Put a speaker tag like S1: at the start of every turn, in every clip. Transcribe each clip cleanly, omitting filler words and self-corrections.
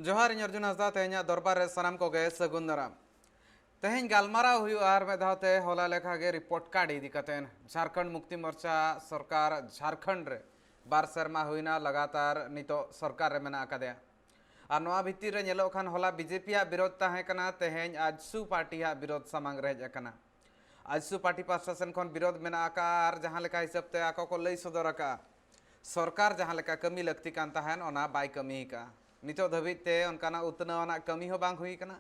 S1: जोहार इन अर्जुन हंसदा तेहना दरबार रे सनाम को गे सगुन दाराम तेहन गालमारा हुआ आर मेधावते होला लेखा गे रिपोर्ट कार्ड इदी कतेन झारखंड मुक्ति मोर्चा सरकार झारखंड रे बार सेरमा हुईना लगातार नितो सरकार रे मेना आकादे और नवा भित्तिर रे नेलो खान होला बीजेपी आ विरोध ताहे कना तेहन आजसू पार्टी आ विरोध सामांग रे hedge AJSU party pasta Sen खन विरोध मेना आका आर जहां लेका हिसाब ते आको को लई सदर आका सरकार जहां लेका कमी लगती कान ताहेन ओना बाय कमी का नितो धबिते उनकाना उतनावना कमी हो बांग हुई कना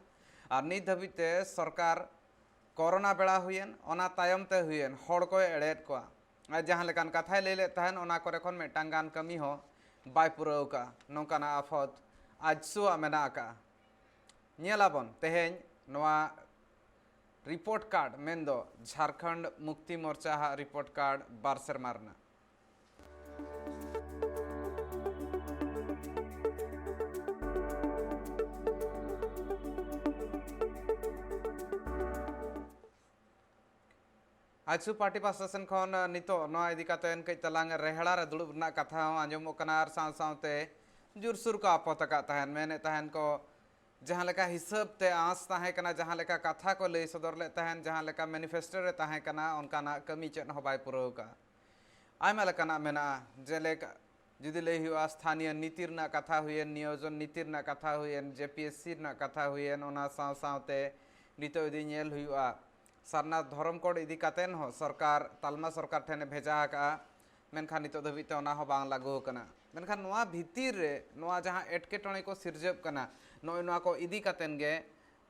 S1: और नित धबिते सरकार कोरोना बेड़ा हुईन ओना तायम ते हुईन हड़ को एड़ेत को जहां लेकान कथा ले ले ताहेन ओना करे खन मेटांग गान कमी हो बाय पुराव का नोंकाना आफत आजसुआ मेना का नेलाबन तेहेन नवा रिपोर्ट कार्ड मेंदो झारखंड मुक्ति मोर्चा हा रिपोर्ट कार्ड बारसर मारना आजसू पार्टी पासन खन नितो नवा इदी कातेन कई तलांग रेहड़ा रे दुड़ुब ना कथा आंजमो कना आर साव सावते जुरसुर को आपत का तहन मेने तहन को जहां लेका हिसाब ते आस ताहे कना जहां लेका कथा को ले सदर ले तहन जहां लेका मैनिफेस्टो रे ताहे कना उनकाना कमी चेन हो बाय पुरो का आयमा लेकाना मेना जेलेका जुदी ले हुआ स्थानीय नीति रना कथा हुए नियोजन नीति रना कथा हुए जेपीएससी रना कथा हुए ओना साव सावते नितो इदी नेल हुआ सरना धर्म कोड इदी कातेन हो सरकार तालमा सरकार ठेने भेजा का मेनखान नितो धबिते ओना हो बांग लागू कना मेनखान नोआ भितिर रे नोआ जहां एटकेटणे को सिरजब कना नोय नोआ को इदी कातेन गे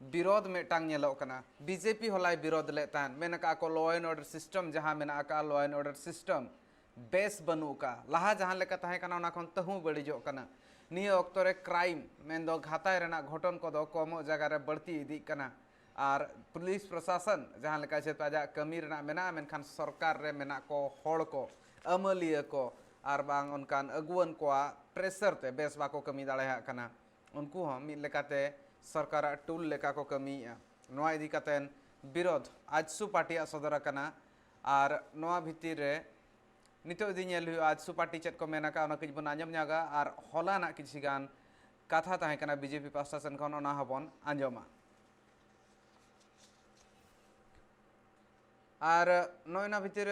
S1: विरोध मेटांग नेलो कना बीजेपी होलाय विरोध ले तान मेनका को लॉ एंड ऑर्डर सिस्टम जहां मेना का law and order system base बनू का लहा जहां लेका ताहे कना ओना खन तहु बड़िजो कना निय ऑक्टो रे क्राइम मेन दो घाताय रेना घटन को दो कमो जगह रे बढ़ती इदी कना और पुलिस प्रशासन जहां लेका से ताजा कमी रेना मेना मेनखान सरकार रे मेना को हड़ को अमलिया को और बांग उनकान अगुवन को प्रेशर ते बेस बाको कमी दाड़ेहा कना उनको हम मिल लेकाते सरकार टूल लेका को कमी नोआ इदी कातेन विरोध आजसू पार्टी सदर कना और नोआ भितिर रे नितो इदी नेल हुआ आजसू पार्टी चेत को मेना का ओना किछ बन आंजम जागा और होला ना किछि गान कथा ताहे कना बीजेपी पास्टा सेन खन ओना हबन आंजमा और नोयना भितर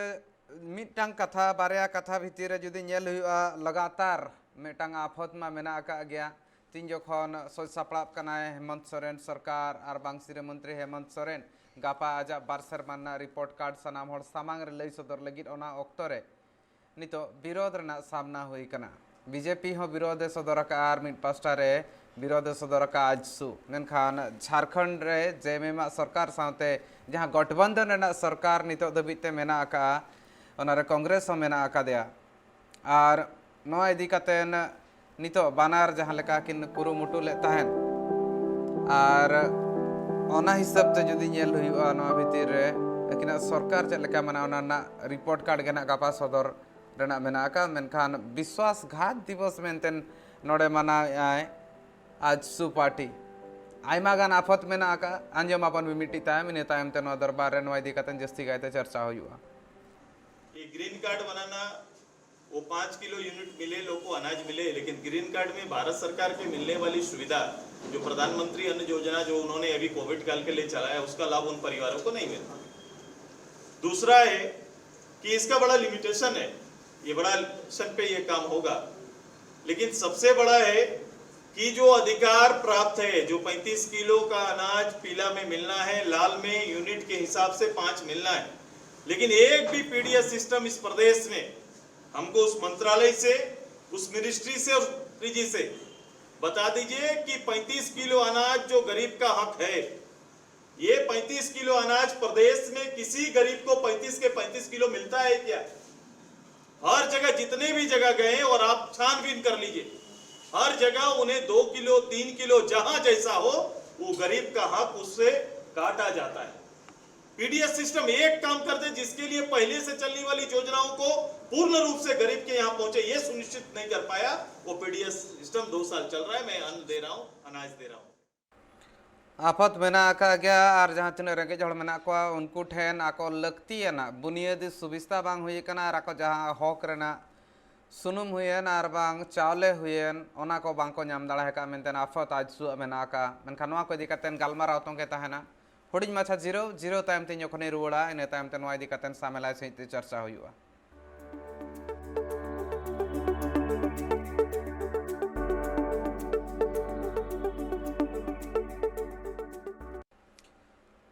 S1: मिटांग कथा बारया कथा भितर जुदी नेल हुआ लगातार मिटांग आफत मा मेना का गया तीन जखन सज सापड़ाब कनाय हेमंत सोरेन सरकार और बांगसिरे मंत्री हेमंत सोरेन गापा आजा बारसर मानना रिपोर्ट कार्ड सनाम हर सामांग रे लई सदर लगित ओना ऑक्टो रे नितो विरोध रना सामना हुई कना बीजेपी हो विरोध सदर का आर मिट पास्टा रे विरोध सदर का आजसू मेनखान झारखंड रे जेमेमा सरकार साथे जहां गठबंधन रेना सरकार नितो दबिते मेना का ओनारे कांग्रेस हो मेना का दिया और नोआ इदी कातेन नितो बानार जहां लेका किन कुरुमुटु ले ताहेन और ओना हिसाब ते जुदी नेल हुआ नोआ भितिर रे लेकिन सरकार चे लेका माना ओना ना रिपोर्ट कार्ड गेना गापा सदर रेना मेना का मेनखान विश्वासघात दिवस मेनतेन नोडे माना आय आजसू पार्टी आयमा गान आफत मेना का आंजम अपन मिमिटी तायम इन तायम ते नो दरबार रे नोआ इदी कातेन जस्ती गायते चर्चा हुआ
S2: ये ग्रीन कार्ड बनाना वो 5 किलो यूनिट मिले लोगों को अनाज मिले लेकिन ग्रीन कार्ड में भारत सरकार के मिलने वाली सुविधा जो प्रधानमंत्री अन्न योजना जो उन्होंने अभी कोविड काल के लिए चलाया उसका लाभ उन परिवारों को नहीं मिलता। दूसरा है कि इसका बड़ा लिमिटेशन है, ये बड़ा लिमिटेशन पे ये काम होगा, लेकिन सबसे बड़ा है कि जो अधिकार प्राप्त है जो 35 किलो का अनाज पीला में मिलना है, लाल में यूनिट के हिसाब से 5 मिलना है, लेकिन एक भी पीडीएस सिस्टम इस प्रदेश में हमको उस मंत्रालय से उस मिनिस्ट्री से और पीजी से बता दीजिए कि 35 किलो अनाज जो गरीब का हक है, ये 35 किलो अनाज प्रदेश में किसी गरीब को 35 के 35 किलो मिलता है क्या? हर जगह जितने भी जगह गए और आप छानबीन कर लीजिए, हर जगह उन्हें 2 किलो 3 किलो जहां जैसा हो वो गरीब का हक उससे काटा जाता है। पीडीएस सिस्टम एक काम कर दे जिसके लिए पहले से चलने वाली योजनाओं को पूर्ण रूप से गरीब के यहाँ पहुंचे, ये सुनिश्चित नहीं कर पाया। वो पीडीएस सिस्टम 2 साल चल रहा है, मैं अन्न दे रहा हूँ, अनाज दे रहा हूँ।
S1: आफत मेना का गया और जहां तिना रेंगे जड़ मेना को उनको ठेन आको लगती है ना बुनियादी सुविधा बांग हुई कना और आको जहां हक रेना सुनुम हुयन और बांग चावले हुयन ओना को बांग को नाम दाड़ा का मेनतेन आफत आज सु मेना का मेनखान नोआ को इदी कतेन गालमाराव तोंगे ताहेना हुडिंग माछा जीरो तायम ते जोखने रुवाड़ा इने तायम ते नोआ इदी कतेन सामेलाय सहित चर्चा हुयुआ।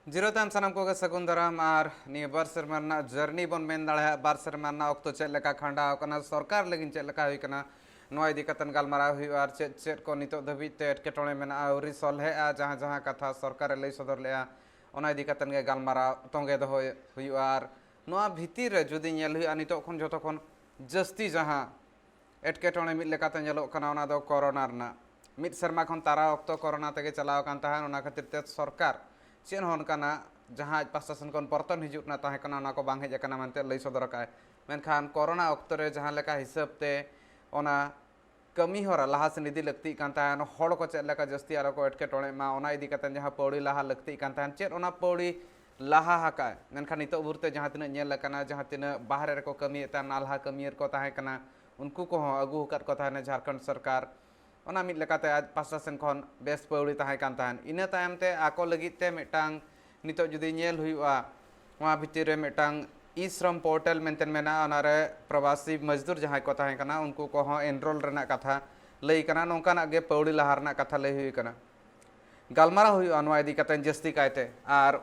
S1: जीरो तायम सनम को सगुन दाराम और निये बार सेरमा जर्नी बन मेन दाड़ा बार सेरमा ऑक्तो चेद लेका खंडा कना सरकार लगिन चेद लेका हुई कना नोआ इदी कतन गालमाराव हुई और चेद चेद को नितो धबित ते एटकेटोणे मेना आउरी सॉल्हे आ जहां जहां कथा सरकार लई सदर लेआ ओना इदी कतन गे गालमाराव तोंगे दो हुई और नोआ भीतिर रे जुदी नेल हुई नितो खन जतो खन जस्ती जहां एटकेटोणे मिद लेकाते नेलोग कना ओना दो कोरोना रना मिद सेरमा खन तारा ऑक्तो कोरोना तेगे चलाव कान ताहान ओना खातिर ते सरकार चेन होन कना जहां प्रशासन को परतन हिजुना ताहे कना ओना को बांग हेज कना मानते लई सदर का मेनखान कोरोना ऑक्तो रे जहां लेका हिसाब ते ओना कमी होरा लाहा से निधि लगती कान ताहान होड़ को चेद लेका जस्ती आरो को एटकेटोणे मा ओना इदी कतन जहां पौड़ी लाहा लगती कान ताहान चेद ओना पौड़ी लाहा हका मेनखान नितो बुरते जहां तिना नेल कना जहां तिना बाहर रे को कमी ता नालहा कमियर को ताहे कना उनको को अगु कत को ताहे झारखंड सरकार ओना मिद लेकाते आज प्रशासन खन बेस पौड़ी ताहे कान ताहान इना तायम ते आको लगित ते मिटांग नितो जुदी नेल हुआ वहाँ भितर रे मिटांग ई श्रम पोर्टल मेंटेन मेना ओनारे प्रवासी मजदूर जहां को ताहे कना उनको को हो एनरोल रेना कथा लई कना नोंकाना गे पौड़ी लाहारना कथा लई हुई कना गालमारा हुआ नोआ इदी कतन जस्ती कायते और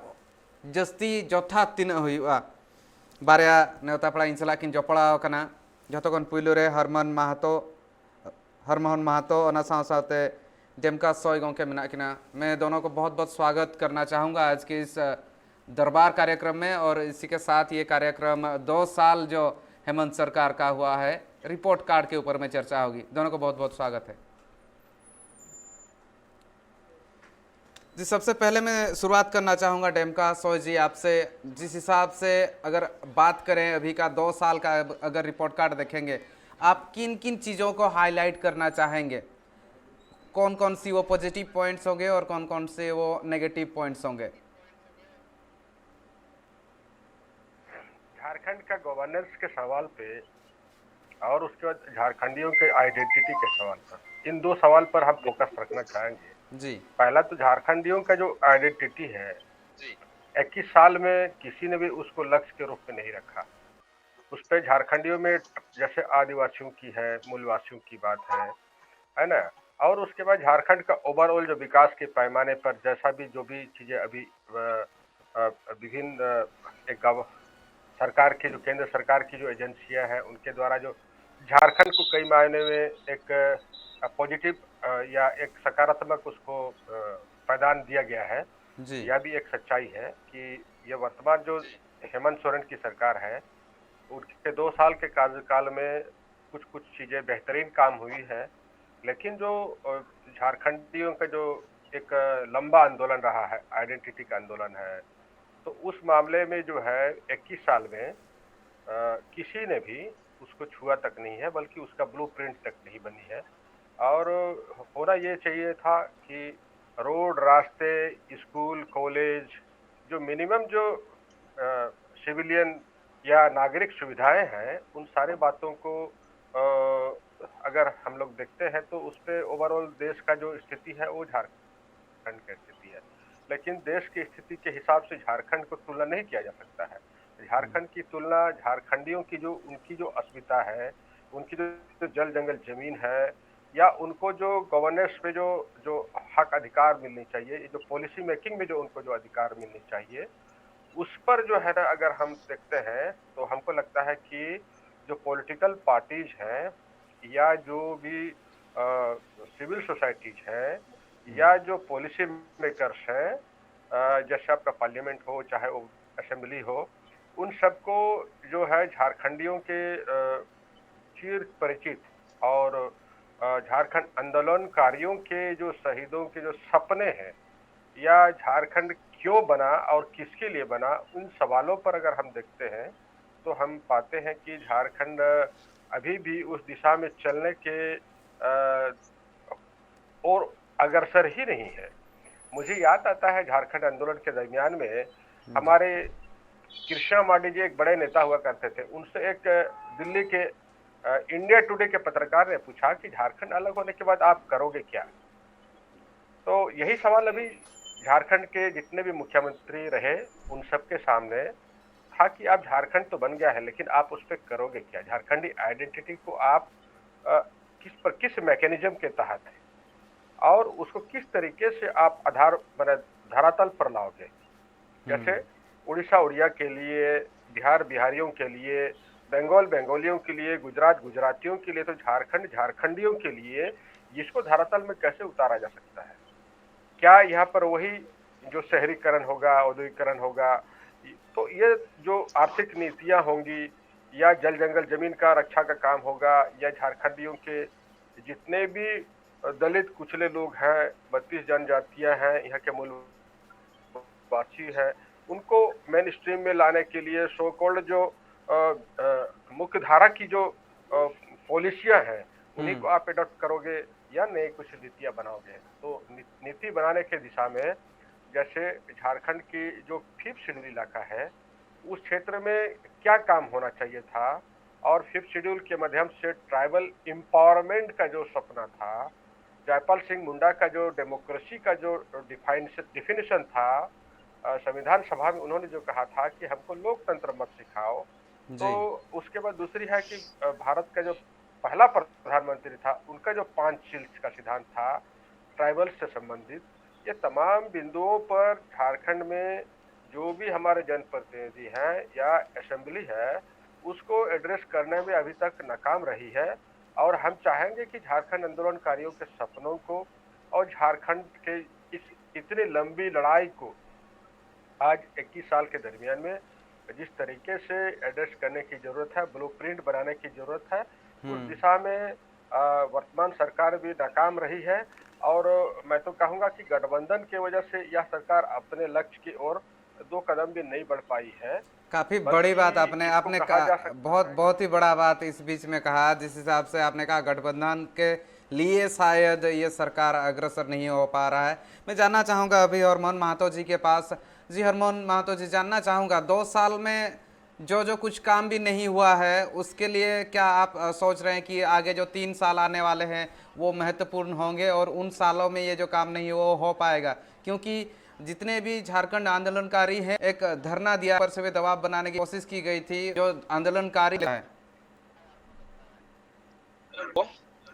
S1: जस्ती जथा तिना हुआ बारया नेवता पड़ा इन सला किन जपड़ाव कना जतो कन पुइलो रे हरमोहन महतो ओना साथ साथ डेमका सोय गोंके मेना किना मैं दोनों को बहुत बहुत स्वागत करना चाहूँगा आज के इस दरबार कार्यक्रम में और इसी के साथ ये कार्यक्रम 2 साल जो हेमंत सरकार का हुआ है रिपोर्ट कार्ड के ऊपर में चर्चा होगी। दोनों को बहुत बहुत स्वागत है जी। सबसे पहले मैं शुरुआत करना चाहूँगा डेमका सोय जी आपसे, जिस हिसाब से अगर बात करें अभी का 2 साल का अगर रिपोर्ट कार्ड देखेंगे आप किन किन चीज़ों को हाईलाइट करना चाहेंगे, कौन कौन सी वो पॉजिटिव पॉइंट्स होंगे और कौन कौन से वो नेगेटिव पॉइंट्स होंगे?
S3: झारखंड का गवर्नेंस के सवाल पे और उसके बाद झारखंडियों के आइडेंटिटी के सवाल पर, इन 2 सवाल पर हम फोकस रखना चाहेंगे जी। पहला तो झारखंडियों का जो आइडेंटिटी है जी, 21 साल में किसी ने भी उसको लक्ष्य के रूप में नहीं रखा। उस पर झारखंडियों में जैसे आदिवासियों की है, मूलवासियों की बात है ना, और उसके बाद झारखंड का ओवरऑल जो विकास के पैमाने पर जैसा भी जो भी चीजें अभी विभिन्न एक सरकार की जो केंद्र सरकार की जो एजेंसियां हैं उनके द्वारा जो झारखंड को कई मायने में एक पॉजिटिव या एक सकारात्मक उसको पैदान दिया गया है जी। यह भी एक सच्चाई है कि यह वर्तमान जो हेमंत सोरेन की सरकार है उनके 2 साल के कार्यकाल में कुछ कुछ चीजें बेहतरीन काम हुई है, लेकिन जो झारखंडियों का जो एक लंबा आंदोलन रहा है, आइडेंटिटी का आंदोलन है, तो उस मामले में जो है 21 साल में किसी ने भी उसको छुआ तक नहीं है, बल्कि उसका ब्लूप्रिंट तक नहीं बनी है। और होना ये चाहिए था कि रोड, रास्ते, स्कूल, कॉलेज, जो मिनिमम जो सिविलियन या नागरिक सुविधाएं हैं, उन सारे बातों को अगर हम लोग देखते हैं तो उस पर ओवरऑल देश का जो स्थिति है वो झारखंड की स्थिति है, लेकिन देश की स्थिति के हिसाब से झारखंड को तुलना नहीं किया जा सकता है। झारखंड की तुलना झारखंडियों की जो उनकी जो अस्मिता है, उनकी जो जल जंगल जमीन है, या उनको जो गवर्नेंस पे जो हक अधिकार मिलनी चाहिए, जो पॉलिसी मेकिंग में जो उनको जो अधिकार मिलनी चाहिए, उस पर जो है ना अगर हम देखते हैं तो हमको लगता है कि जो पॉलिटिकल पार्टीज हैं या जो भी सिविल सोसाइटीज हैं या जो पॉलिसी मेकर्स हैं, जैसे आपका पार्लियामेंट हो चाहे वो असेंबली हो, उन सबको जो है झारखंडियों के चिर परिचित और झारखंड आंदोलनकारियों के जो शहीदों के जो सपने हैं या झारखंड क्यों बना और किसके लिए बना, उन सवालों पर अगर हम देखते हैं तो हम पाते हैं कि झारखंड अभी भी उस दिशा में चलने के और अग्रसर ही नहीं है। मुझे याद आता है झारखंड आंदोलन के दरमियान में हमारे कृष्णा माडी जी एक बड़े नेता हुआ करते थे, उनसे एक दिल्ली के इंडिया टुडे के पत्रकार ने पूछा कि झारखंड अलग होने के बाद आप करोगे क्या? तो यही सवाल अभी झारखंड के जितने भी मुख्यमंत्री रहे उन सबके सामने था कि आप झारखंड तो बन गया है लेकिन आप उस पर करोगे क्या? झारखंडी आइडेंटिटी को आप अ, किस मैकेनिज्म के तहत है और उसको किस तरीके से आप आधार माने धरातल पर लाओगे? जैसे उड़ीसा उड़िया के लिए, बिहार बिहारियों के लिए, बंगाल बंगालियों के लिए, गुजरात गुजरातियों के लिए, तो झारखंड झारखंडियों के लिए इसको धरातल में कैसे उतारा जा सकता है? क्या यहाँ पर वही जो शहरीकरण होगा, औद्योगिकरण होगा, तो ये जो आर्थिक नीतियां होंगी या जल जंगल जमीन का रक्षा का काम होगा या झारखंडियों के जितने भी दलित कुचले लोग हैं, 32 जनजातियां हैं, यहाँ के मूल वासी है, उनको मेन स्ट्रीम में लाने के लिए सो कॉल्ड जो मुख्य धारा की जो पॉलिसियां हैं उन्हीं को आप एडॉप्ट करोगे या नई कुछ नीतियां बनाओगे? तो नीति बनाने के दिशा में जैसे झारखंड की जो 5th शेड्यूल इलाका है उस क्षेत्र में क्या काम होना चाहिए था और 5th शेड्यूल के माध्यम से ट्राइबल एम्पावरमेंट का जो सपना था, जयपाल सिंह मुंडा का जो डेमोक्रेसी का जो डिफिनेशन था, संविधान सभा में उन्होंने जो कहा था कि हमको लोकतंत्र मत सिखाओ, तो उसके बाद दूसरी है कि भारत का जो पहला प्रधानमंत्री था उनका जो 5 शील्ड्स का सिद्धांत था ट्राइबल से संबंधित, ये तमाम बिंदुओं पर झारखंड में जो भी हमारे जनप्रतिनिधि हैं या असेंबली है उसको एड्रेस करने में अभी तक नाकाम रही है। और हम चाहेंगे कि झारखंड आंदोलनकारियों के सपनों को और झारखंड के इस इतनी लंबी लड़ाई को आज 21 साल के दरमियान में जिस तरीके से एड्रेस करने की जरूरत है, ब्लूप्रिंट बनाने की जरूरत है, उस दिशा में वर्तमान सरकार भी नाकाम रही है। और मैं तो कहूंगा कि गठबंधन की वजह से यह सरकार अपने लक्ष्य की ओर 2 कदम भी नहीं बढ़ पाई है।
S1: काफी बड़ी बात आपने कहा, बहुत
S3: है।
S1: बहुत ही बड़ा बात इस बीच में कहा, जिस हिसाब से आपने कहा गठबंधन के लिए शायद ये सरकार अग्रसर नहीं हो पा रहा है। मैं जानना चाहूँगा अभी हरमोहन महतो जी के पास। जी हरमोहन महतो जी, जानना चाहूँगा 2 साल में जो कुछ काम भी नहीं हुआ है उसके लिए क्या आप सोच रहे हैं कि आगे जो 3 साल आने वाले हैं वो महत्वपूर्ण होंगे और उन सालों में ये जो काम नहीं वो हो पाएगा? क्योंकि जितने भी झारखंड आंदोलनकारी हैं, एक धरना दिया पर से भी दबाव बनाने की कोशिश की गई थी जो आंदोलनकारी है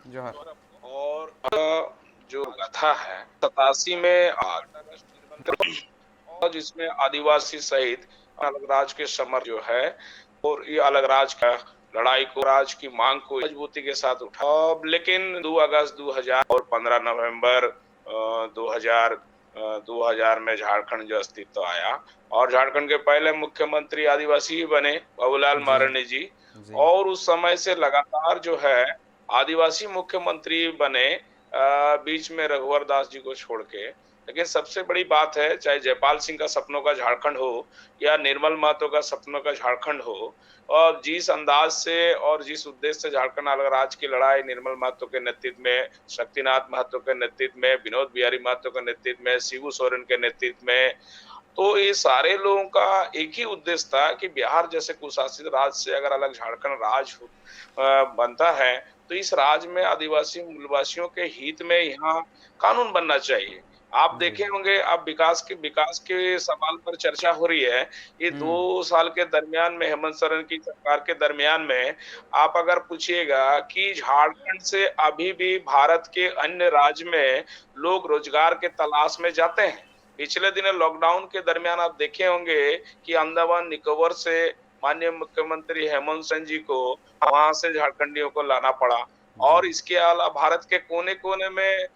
S1: जोहर,
S4: और जो कथा है 87 में और जिसमें आदिवासी सहित अलग राज के समर जो है और ये अलग राज का लड़ाई को, राज की मांग को मजबूती के साथ उठा। लेकिन 2 अगस्त 2000 और 15 नवंबर 2000 में झारखंड जो अस्तित्व आया और झारखंड के पहले मुख्यमंत्री आदिवासी ही बने, बाबूलाल मरांडी जी। और उस समय से लगातार जो है आदिवासी मुख्यमंत्री बने, बीच में रघुवर दास जी को छोड़ के। लेकिन सबसे बड़ी बात है, चाहे जयपाल सिंह का सपनों का झारखंड हो या निर्मल महतो का सपनों का झारखंड हो, और जिस अंदाज से और जिस उद्देश्य से झारखंड अलग राज की लड़ाई निर्मल महतो के नेतृत्व में, शक्तिनाथ महतो के नेतृत्व में, विनोद बिहारी महतो के नेतृत्व में, शिबू सोरेन के नेतृत्व में, तो ये सारे लोगों का एक ही उद्देश्य था कि बिहार जैसे कुशासित राज्य से अगर अलग झारखंड राज बनता है तो इस राज्य में आदिवासी मूलवासियों के हित में यहाँ कानून बनना चाहिए। आप देखे होंगे, अब विकास के सवाल पर चर्चा हो रही है। ये 2 साल के दरमियान में, हेमंत सोरेन की सरकार के दरमियान में, आप अगर पूछिएगा कि झारखंड से अभी भी भारत के अन्य राज्य में लोग रोजगार के तलाश में जाते हैं। पिछले दिनों लॉकडाउन के दरमियान आप देखे होंगे कि अंडमान निकोबार से माननीय मुख्यमंत्री हेमंत सोरेन जी को वहां से झारखंडियों को लाना पड़ा। और इसके अलावा भारत के कोने कोने में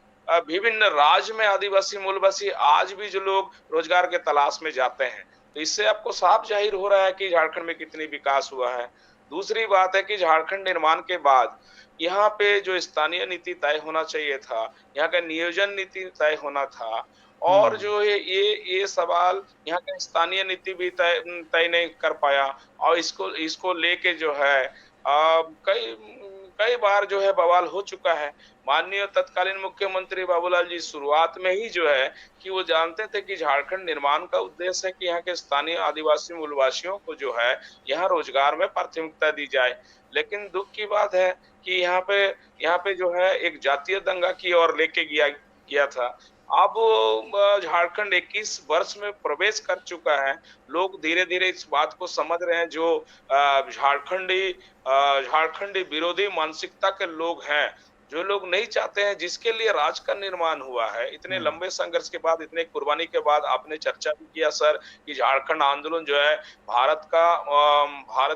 S4: विभिन्न राज्य में आदिवासी मूलवासी आज भी जो लोग रोजगार के तलाश में जाते हैं, तो इससे आपको साफ जाहिर हो रहा है कि झारखंड में कितनी विकास हुआ है। दूसरी बात है कि झारखंड निर्माण के बाद यहाँ पे जो स्थानीय नीति तय होना चाहिए था, यहाँ का नियोजन नीति तय होना था, और जो है ये सवाल यहाँ का स्थानीय नीति भी तय नहीं कर पाया। और इसको लेके जो है कई बार जो है बवाल हो चुका है। माननीय तत्कालीन मुख्यमंत्री बाबूलाल जी शुरुआत में ही जो है कि वो जानते थे कि झारखंड निर्माण का उद्देश्य है कि यहाँ के स्थानीय आदिवासी मूलवासियों को जो है यहाँ रोजगार में प्राथमिकता दी जाए। लेकिन दुख की बात है कि यहाँ पे जो है एक जातीय दंगा की ओर लेके गया गया था। अब झारखंड 21 वर्ष में प्रवेश कर चुका है। लोग धीरे-धीरे इस बात को समझ रहे हैं, जो झारखंडी विरोधी मानसिकता के लोग हैं, जो लोग नहीं चाहते हैं, जिसके लिए राज्य का निर्माण हुआ है। इतने लंबे संघर्ष के बाद, इतने कुर्बानी के बाद आपने चर्चा भी किया सर कि झारखंड आंदोलन जो है भारत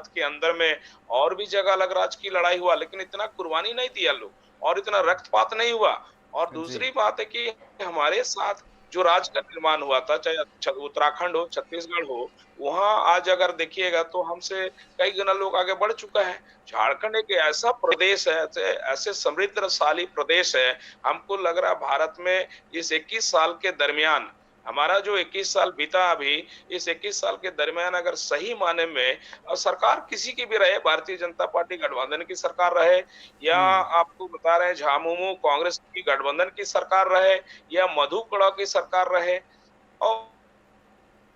S4: के अंदर में और भी जगह अलग राज्य की लड़ाई हुआ, लेकिन इतना कुर्बानी नहीं दिया लोग और इतना रक्तपात नहीं हुआ। और
S1: जी
S4: दूसरी बात है कि हमारे साथ जो राज्य का निर्माण हुआ था, चाहे उत्तराखंड हो, छत्तीसगढ़ हो, वहाँ आज अगर देखिएगा तो हमसे कई गुना लोग आगे बढ़ चुका है। झारखंड एक ऐसा प्रदेश है, ऐसे समृद्धशाली प्रदेश है, हमको लग रहा है भारत में इस 21 साल के दरमियान, हमारा जो 21 साल बीता अभी, इस 21 साल के दरमियान अगर सही माने में सरकार किसी की भी रहे, भारतीय जनता पार्टी गठबंधन की सरकार रहे या आपको बता रहे हैं झामुमो कांग्रेस की गठबंधन की सरकार रहे या मधु कड़ा की सरकार रहे, और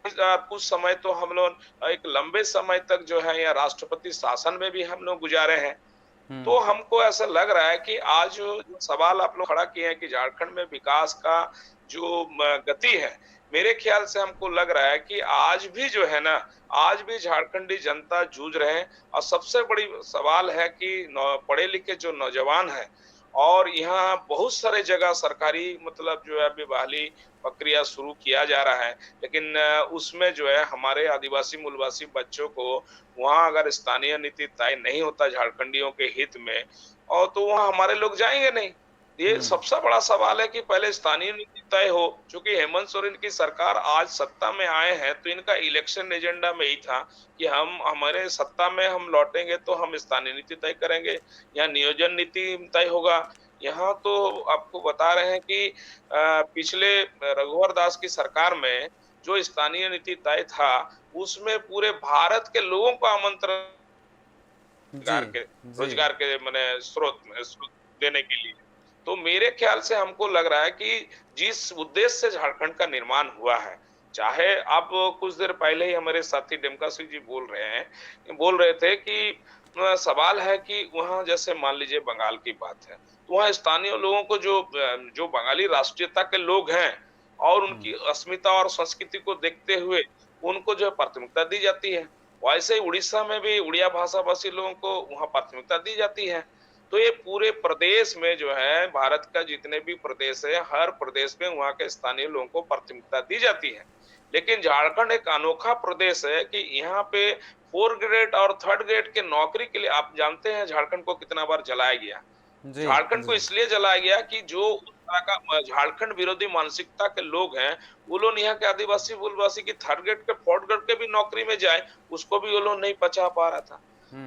S4: कुछ समय तो हम लोग एक लंबे समय तक जो है या राष्ट्रपति शासन में भी हम लोग गुजारे हैं। तो हमको ऐसा लग रहा है कि आज जो सवाल आप लोग खड़ा किए हैं कि झारखंड में विकास का जो गति है, मेरे ख्याल से हमको लग रहा है कि आज भी जो है ना, आज भी झारखंडी जनता जूझ रहे हैं। और सबसे बड़ी सवाल है कि पढ़े लिखे जो नौजवान हैं, और यहाँ बहुत सारे जगह सरकारी मतलब जो है अभी बहाली प्रक्रिया शुरू किया जा रहा है, लेकिन उसमें जो है हमारे आदिवासी मूलवासी बच्चों को वहाँ अगर स्थानीय नीति तय नहीं होता झारखंडियों के हित में, और तो वहाँ हमारे लोग जाएंगे नहीं। ये सबसे बड़ा सवाल है कि पहले स्थानीय नीति तय हो। चूंकि हेमंत सोरेन की सरकार आज सत्ता में आए हैं, तो इनका इलेक्शन एजेंडा में ही था कि हम हमारे सत्ता में हम लौटेंगे तो हम स्थानीय नीति तय करेंगे या नियोजन नीति तय होगा। यहाँ तो आपको बता रहे हैं कि पिछले रघुवर दास की सरकार में जो स्थानीय नीति तय था, उसमें पूरे भारत के लोगों को आमंत्रण
S1: जी जी
S4: रोजगार के माने स्रोत देने के लिए। तो मेरे ख्याल से हमको लग रहा है कि जिस उद्देश्य से झारखंड का निर्माण हुआ है, चाहे आप कुछ देर पहले ही हमारे साथी डेमका सिंह जी बोल रहे थे कि सवाल है कि वहाँ जैसे मान लीजिए बंगाल की बात है, तो वहाँ स्थानीय लोगों को जो बंगाली राष्ट्रीयता के लोग हैं और उनकी अस्मिता और संस्कृति को देखते हुए उनको जो है प्राथमिकता दी जाती है। वैसे ही उड़ीसा में भी उड़िया भाषा भाषी लोगों को वहाँ प्राथमिकता दी जाती है। तो ये पूरे प्रदेश में जो है, भारत का जितने भी प्रदेश है, हर प्रदेश में वहाँ के स्थानीय लोगों को प्राथमिकता दी जाती है। लेकिन झारखंड एक अनोखा प्रदेश है कि यहाँ पे 4 ग्रेड और 3rd ग्रेड के नौकरी के लिए आप जानते हैं झारखंड को कितना बार जलाया गया।
S1: जी
S4: झारखंड को
S1: जी
S4: इसलिए जलाया गया कि जो उस तरह का झारखंड विरोधी मानसिकता के लोग हैं, वो लोग यहाँ के आदिवासी मूलवासी की 3rd ग्रेड के 4th ग्रेड के भी नौकरी में जाए, उसको भी वो लोग नहीं पचा पा रहा था।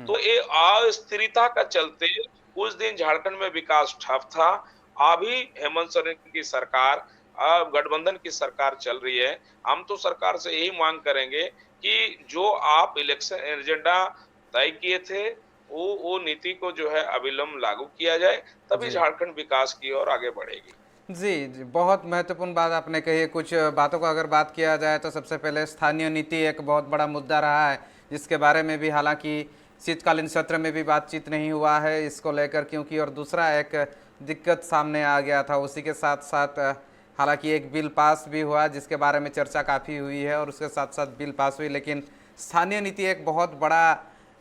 S4: तो ये अस्थिरता का चलते उस दिन झारखंड में विकास ठप था। अभी हेमंत सोरेन की सरकार, गठबंधन की सरकार चल रही है। हम तो सरकार से यही मांग करेंगे कि जो आप इलेक्शन एजेंडा तय किए थे, वो नीति को जो है अविलंब लागू किया जाए, तभी
S1: जी
S4: झारखंड विकास की ओर आगे बढ़ेगी।
S1: जी जी, बहुत महत्वपूर्ण बात आपने कही है। कुछ बातों को अगर बात किया जाए तो सबसे पहले स्थानीय नीति एक बहुत बड़ा मुद्दा रहा है, जिसके बारे में भी हालांकि शीतकालीन सत्र में भी बातचीत नहीं हुआ है इसको लेकर, क्योंकि और दूसरा एक दिक्कत सामने आ गया था। उसी के साथ साथ हालांकि एक बिल पास भी हुआ जिसके बारे में चर्चा काफ़ी हुई है और उसके साथ साथ बिल पास हुई, लेकिन स्थानीय नीति एक बहुत बड़ा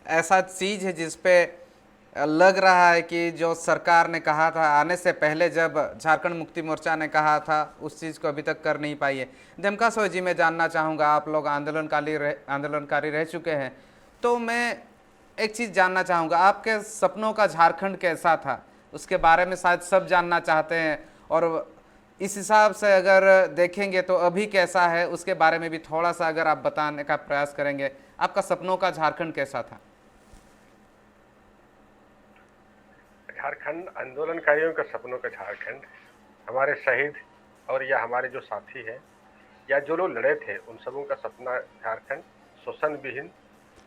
S1: ऐसा चीज़ है जिस पे लग रहा है कि जो सरकार ने कहा था आने से पहले, जब झारखंड मुक्ति मोर्चा ने कहा था, उस चीज़ को अभी तक कर नहीं पाई है। डेमका सोय जी, मैं जानना चाहूँगा, आप लोग आंदोलनकारी रह चुके हैं, तो मैं एक चीज़ जानना चाहूँगा, आपके सपनों का झारखंड कैसा था? उसके बारे में शायद सब जानना चाहते हैं, और इस हिसाब से अगर देखेंगे तो अभी कैसा है उसके बारे में भी थोड़ा सा अगर आप बताने का प्रयास करेंगे, आपका सपनों का झारखंड कैसा था?
S3: झारखंड आंदोलनकारियों के सपनों का झारखंड, हमारे शहीद और या हमारे जो साथी हैं या जो लोग लड़े थे, उन सबों का सपना झारखंड शोषण विहीन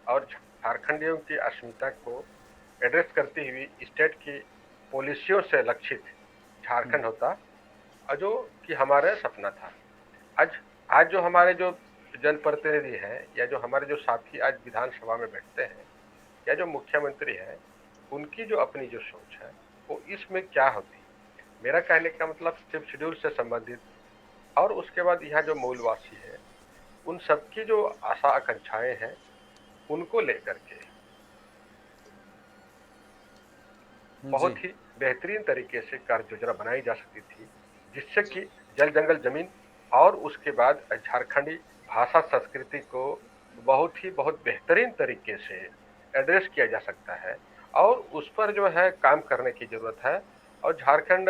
S3: और झारखंडियों की अस्मिता को एड्रेस करती हुई स्टेट की पॉलिसियों से लक्षित झारखंड होता, और जो कि हमारा सपना था। आज जो हमारे जो जनप्रतिनिधि हैं या जो हमारे जो साथी आज विधानसभा में बैठते हैं या जो मुख्यमंत्री हैं, उनकी जो अपनी जो सोच है वो इसमें क्या होती। मेरा कहने का मतलब सिर्फ शेड्यूल से संबंधित और उसके बाद यहाँ जो मूलवासी है उन सबकी जो आशा आकांक्षाएं हैं उनको लेकर के बहुत ही बेहतरीन तरीके से कार्य योजना बनाई जा सकती थी, जिससे कि जल जंगल जमीन और उसके बाद झारखंडी भाषा संस्कृति को बहुत बेहतरीन तरीके से एड्रेस किया जा सकता है और उस पर जो है काम करने की जरूरत है। और झारखंड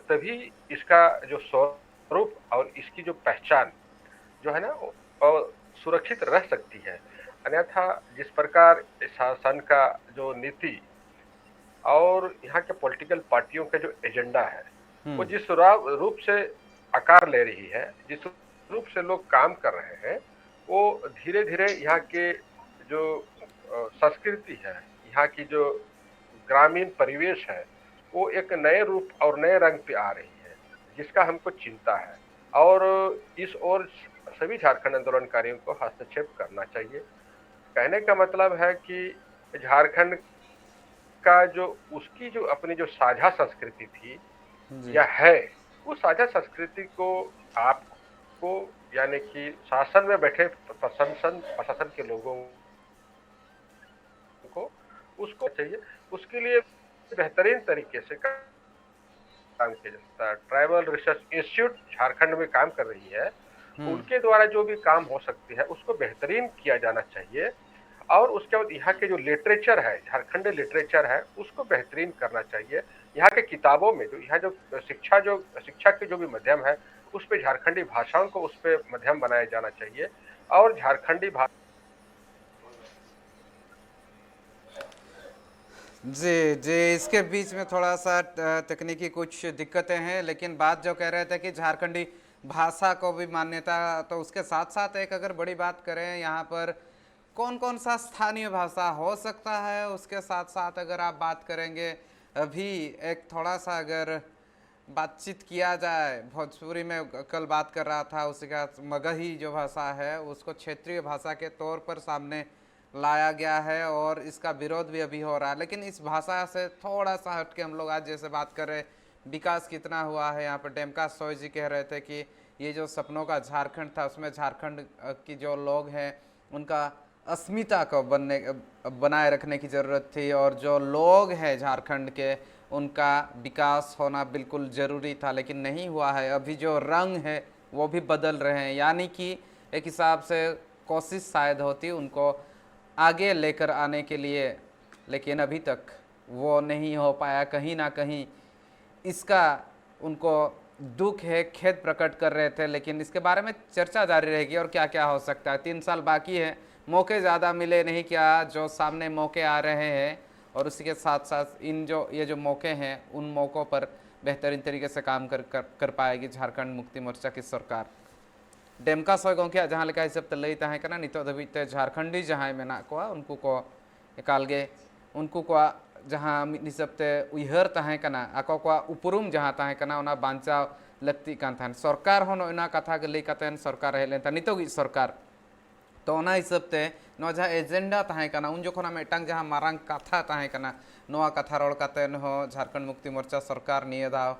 S3: तभी इसका जो स्वरूप और इसकी जो पहचान जो है ना और सुरक्षित रह सकती है। अन्यथा जिस प्रकार शासन का जो नीति और यहाँ के पॉलिटिकल पार्टियों का जो एजेंडा है वो जिस रूप से आकार ले रही है, जिस रूप से लोग काम कर रहे हैं, वो धीरे धीरे यहाँ के जो संस्कृति है, यहाँ की जो ग्रामीण परिवेश है, वो एक नए रूप और नए रंग पे आ रही है, जिसका हमको चिंता है। और इस ओर सभी झारखंड आंदोलनकारियों को हस्तक्षेप करना चाहिए। कहने का मतलब है कि झारखंड का जो उसकी जो अपनी जो साझा संस्कृति थी या है, वो साझा संस्कृति को आपको यानी कि शासन में बैठे प्रशासन के लोगों को उसको चाहिए, उसके लिए बेहतरीन तरीके से काम किया जाता है। ट्राइबल रिसर्च इंस्टीट्यूट झारखंड में काम कर रही है, उनके द्वारा जो भी काम हो सकती है उसको बेहतरीन किया जाना चाहिए। और उसके बाद यहाँ के जो लिटरेचर है, झारखंडी लिटरेचर है, उसको बेहतरीन करना चाहिए। यहाँ के किताबों में जो यहाँ जो शिक्षा के जो भी माध्यम है उस पे झारखंडी भाषाओं को उस पे माध्यम बनाया जाना चाहिए। और झारखंडी
S1: जी, इसके बीच में थोड़ा सा तकनीकी कुछ दिक्कतें हैं, लेकिन बात जो कह रहे थे कि झारखंडी भाषा को भी मान्यता, तो उसके साथ साथ एक अगर बड़ी बात करें यहाँ पर कौन कौन सा स्थानीय भाषा हो सकता है, उसके साथ साथ अगर आप बात करेंगे अभी एक थोड़ा सा अगर बातचीत किया जाए, भोजपुरी में कल बात कर रहा था, उसका मगही जो भाषा है उसको क्षेत्रीय भाषा के तौर पर सामने लाया गया है और इसका विरोध भी अभी हो रहा है। लेकिन इस भाषा से थोड़ा सा हट के हम लोग आज जैसे बात कर रहे विकास कितना हुआ है, यहाँ पर डेमका सोय जी कह रहे थे कि ये जो सपनों का झारखंड था उसमें झारखंड की जो लोग हैं उनका अस्मिता को बनाए रखने की ज़रूरत थी और जो लोग हैं झारखंड के उनका विकास होना बिल्कुल ज़रूरी था, लेकिन नहीं हुआ है। अभी जो रंग है वो भी बदल रहे हैं, यानी कि एक हिसाब से कोशिश शायद होती उनको आगे लेकर आने के लिए, लेकिन अभी तक वो नहीं हो पाया। कहीं ना कहीं इसका उनको दुख है, खेद प्रकट कर रहे थे, लेकिन इसके बारे में चर्चा जारी रहेगी और क्या क्या हो सकता है। 3 साल बाकी है, मौके ज़्यादा मिले नहीं क्या, जो सामने मौके आ रहे हैं और उसी के साथ साथ ये जो मौके हैं उन मौक़ों पर बेहतरीन तरीके से काम कर पाएगी झारखंड मुक्ति मोर्चा की सरकार। डेमका सोय गोंके जहाँ लेका हिसाब ते लई ताहें कना नितो धबिते झारखंडी जहाँ मेना कोआ उनको को एकाल गे उनको को जहाँ हिसाब ते उयहर ताहें कना आको को उपरुम जहाँ ताहें कना उना बांचाव लगती कान थान सरकार होनो इना कथा के लई कातेन सरकार हेलेन ता नितो गी सरकार तो ओना हिसाब ते नो जहाँ एजेंडा ताहें कना उन जोखना मेटांग जहाँ मारांग कथा ताहें कना नोआ कथा रोड कातेन हो झारखंड मुक्ति मोर्चा सरकार निये दाव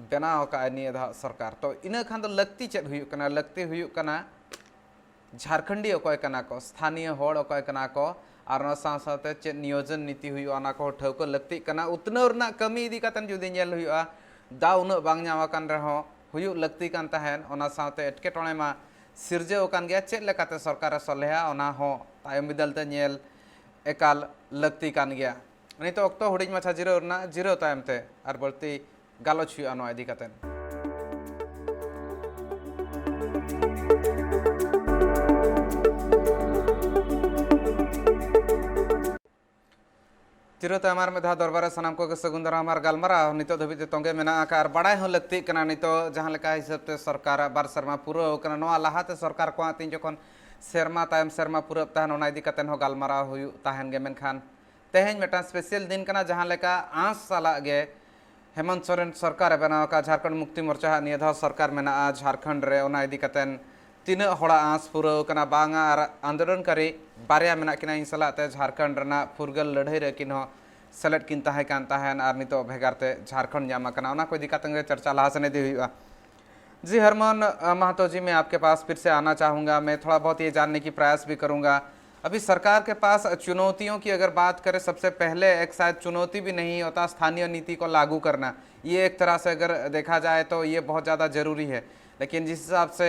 S1: बनाव का निये धा सरकार तो इन खान तो लगती चेक हुई कना लगती हुई कना झारखंडी अकोय कना को स्थानीय होड़ अकोय कना को और ना साथ चे नियोजन नीति हुई अना को ठौको लगती कना उतना रना कमी इदी कातन जुदी नेल हुआ दा उना बांग ᱧᱟᱢ आकान रहो हुई लगती कान तहन ओना साथे एटकेटोणे मा सिरजे ओकान गया चेक लेकाते सरकार सलेहा ओना हो तायम बिदल ते नेल एकाल लगती कान गया नितो अक्तो हुडिज माछा जिरो तायम ते आर बलती गालोच हुआ नोआ इदी कातेन चिरो तमार में धा दरबार सनाम को सगुन हमार गलमारा नितो धबिते तोंगे मेना आकार बड़ाई हो लगती कना नितो जहाँ लेका हिसाब ते सरकार बार शर्मा पूरा कना नोआ लाहाते सरकार को आती जखन शर्मा तायम शर्मा पूरा तहन ओना इदी कातेन हो गलमारा हुयु तहन गे मेनखान तेहें मिटा स्पेशल दिन कना जहाँ लेका आस साला गे हेमंत सोरेन सरकार बनाव का झारखंड मुक्ति मोर्चा निया धाव सरकार मेना झारखंड रे ओना इदी कतेन तीना होड़ा आस पूरा कना बांगा आर आंदोलनकारी बारिया मेना किना इन सलाते झारखंड रना फुरगल लड़ाई रे किन सेलेट किन ताहे कान ताहेन आर नितो भेगारते झारखंड जामा कना ओना को इदी कतेन चर्चा लाहा सने दी हुआ। जी हरमन महतो जी, मैं आपके पास फिर से आना चाहूँगा। मैं थोड़ा बहुत ये जानने की प्रयास भी करूँगा, अभी सरकार के पास चुनौतियों की अगर बात करें, सबसे पहले एक शायद चुनौती भी नहीं होता स्थानीय नीति को लागू करना। ये एक तरह से अगर देखा जाए तो ये बहुत ज़्यादा ज़रूरी है। लेकिन जिस हिसाब से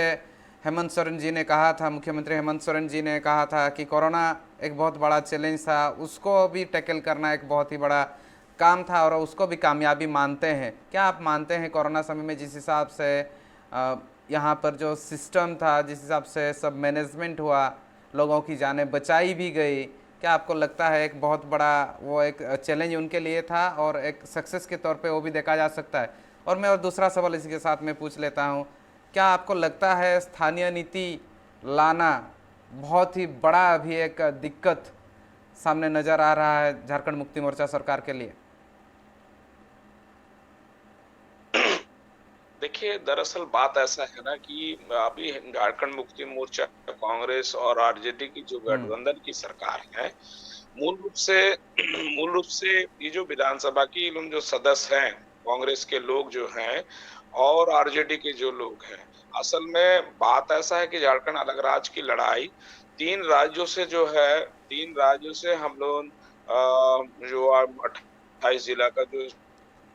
S1: हेमंत सोरेन जी ने कहा था, मुख्यमंत्री हेमंत सोरेन जी ने कहा था कि कोरोना एक बहुत बड़ा चैलेंज था, उसको भी टैकल करना एक बहुत ही बड़ा काम था और उसको भी कामयाबी मानते हैं। क्या आप मानते हैं कोरोना समय में जिस हिसाब से यहाँ पर जो सिस्टम था, जिस हिसाब से सब मैनेजमेंट हुआ, लोगों की जानें बचाई भी गई, क्या आपको लगता है एक बहुत बड़ा वो एक चैलेंज उनके लिए था और एक सक्सेस के तौर पे वो भी देखा जा सकता है? और मैं और दूसरा सवाल इसी के साथ में पूछ लेता हूँ, क्या आपको लगता है स्थानीय नीति लाना बहुत ही बड़ा अभी एक दिक्कत सामने नज़र आ रहा है झारखंड मुक्ति मोर्चा सरकार के लिए?
S4: देखिए, दरअसल बात ऐसा है ना कि अभी झारखंड मुक्ति मोर्चा, कांग्रेस और आरजेडी की जो गठबंधन की सरकार है, मूल रूप से ये जो विधानसभा की जो सदस्य हैं, कांग्रेस के लोग जो हैं और आरजेडी के जो लोग हैं, असल में बात ऐसा है कि झारखंड अलग राज्य की लड़ाई तीन राज्यों से हम लोग जो 28 जिला का जो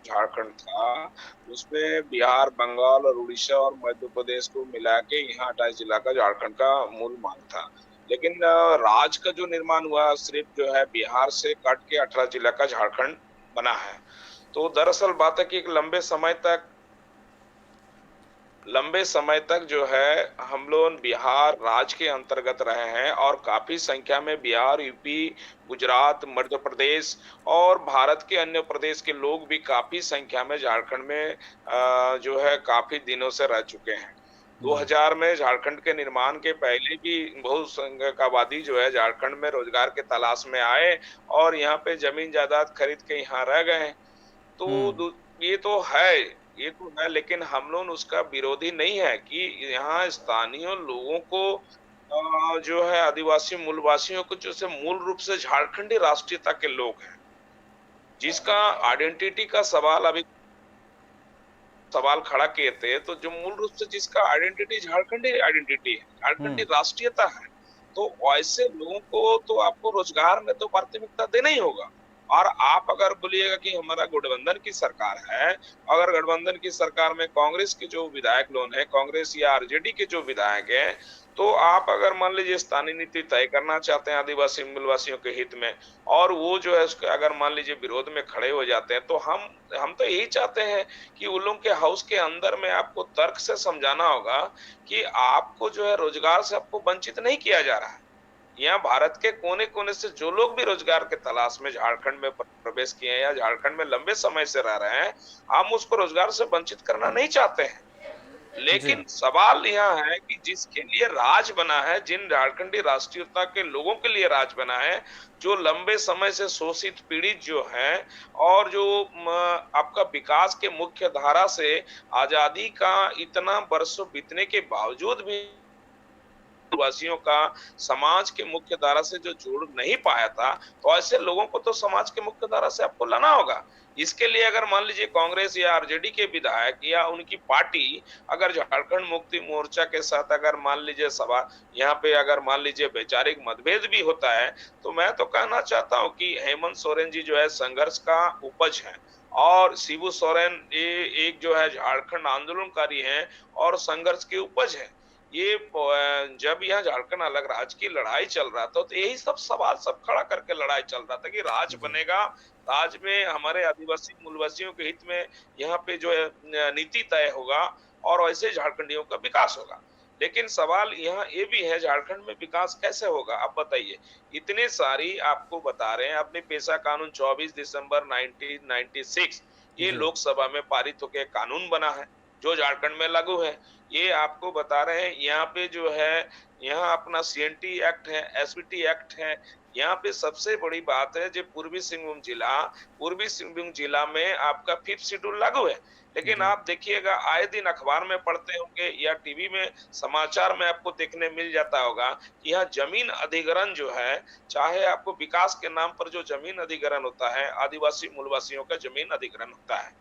S4: झारखंड था, उसमें बिहार, बंगाल और उड़ीसा और मध्य प्रदेश को मिला के यहाँ 28 जिला का झारखंड का मूल मांग था। लेकिन राज्य का जो निर्माण हुआ सिर्फ जो है बिहार से काट के 18 जिला का झारखंड बना है। तो दरअसल बात है कि एक लंबे समय तक जो है हम लोग बिहार राज्य के अंतर्गत रहे हैं और काफी संख्या में बिहार, यूपी, गुजरात, मध्य प्रदेश और भारत के अन्य प्रदेश के लोग भी काफी संख्या में झारखंड में जो है काफी दिनों से रह चुके हैं। 2000 में झारखंड के निर्माण के पहले भी बहुत संख्यक आबादी जो है झारखंड में रोजगार के तलाश में आए और यहाँ पे जमीन जायदाद खरीद के यहाँ रह गए। तो ये तो है, लेकिन हम लोग उसका विरोधी नहीं है कि यहाँ स्थानीय लोगों को जो है आदिवासी मूलवासियों को जो मूल रूप से झारखंडी राष्ट्रीयता के लोग हैं, जिसका आइडेंटिटी का सवाल खड़ा किए थे, तो जो मूल रूप से जिसका आइडेंटिटी झारखंडी आइडेंटिटी है, झारखंडी राष्ट्रीयता है, तो ऐसे लोगों को तो आपको रोजगार में तो प्राथमिकता देना ही होगा। और आप अगर बोलिएगा कि हमारा गठबंधन की सरकार है, अगर गठबंधन की सरकार में कांग्रेस के जो विधायक लोग हैं, कांग्रेस या आरजेडी के जो विधायक हैं, तो आप अगर मान लीजिए स्थानीय नीति तय करना चाहते हैं आदिवासी मूलवासियों के हित में और वो जो है उसके अगर मान लीजिए विरोध में खड़े हो जाते हैं, तो हम तो यही चाहते हैं कि उन लोगों के हाउस के अंदर में आपको तर्क से समझाना होगा कि आपको जो है रोजगार से आपको वंचित नहीं किया जा रहा है। यहाँ भारत के कोने कोने से जो लोग भी रोजगार के तलाश में झारखंड में प्रवेश किए हैं या झारखंड में लंबे समय से रह रहे हैं, हम उसको रोजगार से वंचित करना नहीं चाहते हैं। लेकिन सवाल यहाँ है कि जिसके लिए राज बना है, जिन झारखंडी राष्ट्रीयता के लोगों के लिए राज बना है, जो लंबे समय से शोषित पीड़ित जो है और जो आपका विकास के मुख्य धारा से आजादी का इतना वर्षों बीतने के बावजूद भी वासियों का समाज के मुख्य धारा से जो जोड़ नहीं पाया था, तो ऐसे लोगों को तो समाज के मुख्य धारा से आपको लाना होगा। इसके लिए अगर मान लीजिए कांग्रेस या आरजेडी के विधायक या उनकी पार्टी अगर झारखंड मुक्ति मोर्चा के साथ अगर मान लीजिए सभा यहाँ पे अगर मान लीजिए वैचारिक मतभेद भी होता है, तो मैं तो कहना चाहता हूँ कि हेमंत सोरेन जी जो है संघर्ष का उपज है और शिबू सोरेन ये एक जो है झारखंड आंदोलनकारी है और संघर्ष की उपज है। ये जब यहाँ झारखंड अलग राज्य की लड़ाई चल रहा था, तो यही सब सवाल सब खड़ा करके लड़ाई चल रहा था कि राज बनेगा, राज में हमारे आदिवासी मूलवासियों के हित में यहाँ पे जो है नीति तय होगा और ऐसे झारखंडियों का विकास होगा। लेकिन सवाल यहाँ ये भी है, झारखंड में विकास कैसे होगा? आप बताइए। इतने सारी आपको बता रहे हैं, अपने पेशा कानून 24 दिसंबर 1996 ये लोकसभा में पारित होकर कानून बना है जो झारखंड में लागू है। ये आपको बता रहे हैं यहाँ पे जो है यहाँ अपना CNT एक्ट है, SPT एक्ट है, यहाँ पे सबसे बड़ी बात है जो पूर्वी सिंहभूम जिला में आपका 5th शेड्यूल लागू है। लेकिन
S1: जी।
S4: आप देखिएगा आए दिन अखबार में पढ़ते होंगे या टीवी में समाचार में आपको देखने मिल जाता होगा कि यहाँ जमीन अधिग्रहण जो है, चाहे आपको विकास के नाम पर जो जमीन अधिग्रहण होता है, आदिवासी मूलवासियों का जमीन अधिग्रहण होता है।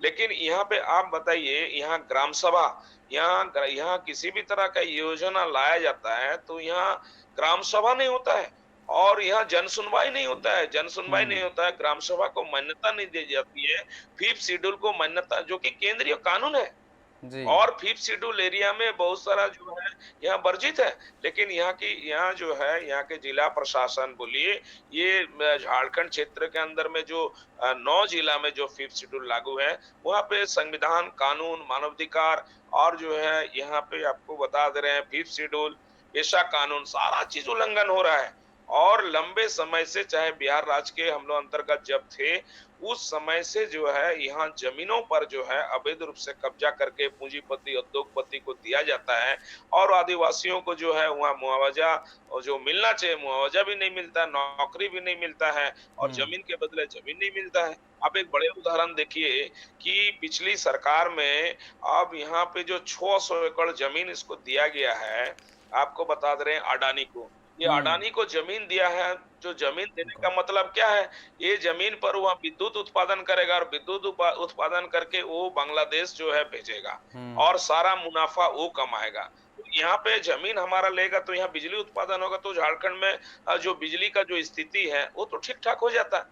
S4: लेकिन यहाँ पे आप बताइए, यहाँ ग्राम सभा, यहाँ किसी भी तरह का योजना लाया जाता है तो यहाँ ग्राम सभा नहीं होता है और यहाँ जन सुनवाई नहीं होता है। जन सुनवाई नहीं होता है, ग्राम सभा को मान्यता नहीं दी जाती है। 5th शेड्यूल को मान्यता, जो कि केंद्रीय कानून है,
S1: जी।
S4: और 5th शेड्यूल एरिया में बहुत सारा जो है यहाँ वर्जित है। लेकिन यहाँ जो है, यहाँ के जिला प्रशासन बोलिए, ये झारखंड क्षेत्र के अंदर में जो 9 जिला में जो 5th शेड्यूल लागू है, वहाँ पे संविधान, कानून, मानवाधिकार और जो है यहाँ पे आपको बता दे रहे हैं 5th शेड्यूल, पेशा कानून, सारा चीज उल्लंघन हो रहा है। और लंबे समय से, चाहे बिहार राज्य के हम लोग अंतर्गत जब थे, उस समय से जो है यहाँ जमीनों पर जो है अवैध रूप से कब्जा करके पूंजीपति, उद्योगपति को दिया जाता है और आदिवासियों को जो है वहाँ मुआवजा जो मिलना चाहिए मुआवजा भी नहीं मिलता, नौकरी भी नहीं मिलता है और जमीन के बदले जमीन नहीं मिलता है। आप एक बड़े उदाहरण देखिए कि पिछली सरकार में अब यहाँ पे जो 600 एकड़ जमीन इसको दिया गया है, आपको बता दे रहे हैं अडानी को। ये अडानी को जमीन दिया है, जो जमीन देने का मतलब क्या है, ये जमीन पर वह विद्युत उत्पादन करेगा और विद्युत उत्पादन करके वो बांग्लादेश जो है भेजेगा और सारा मुनाफा वो कमाएगा। तो यहाँ पे जमीन हमारा लेगा तो यहाँ बिजली उत्पादन होगा, तो झारखंड में जो बिजली का जो स्थिति है वो तो ठीक ठाक हो जाता है।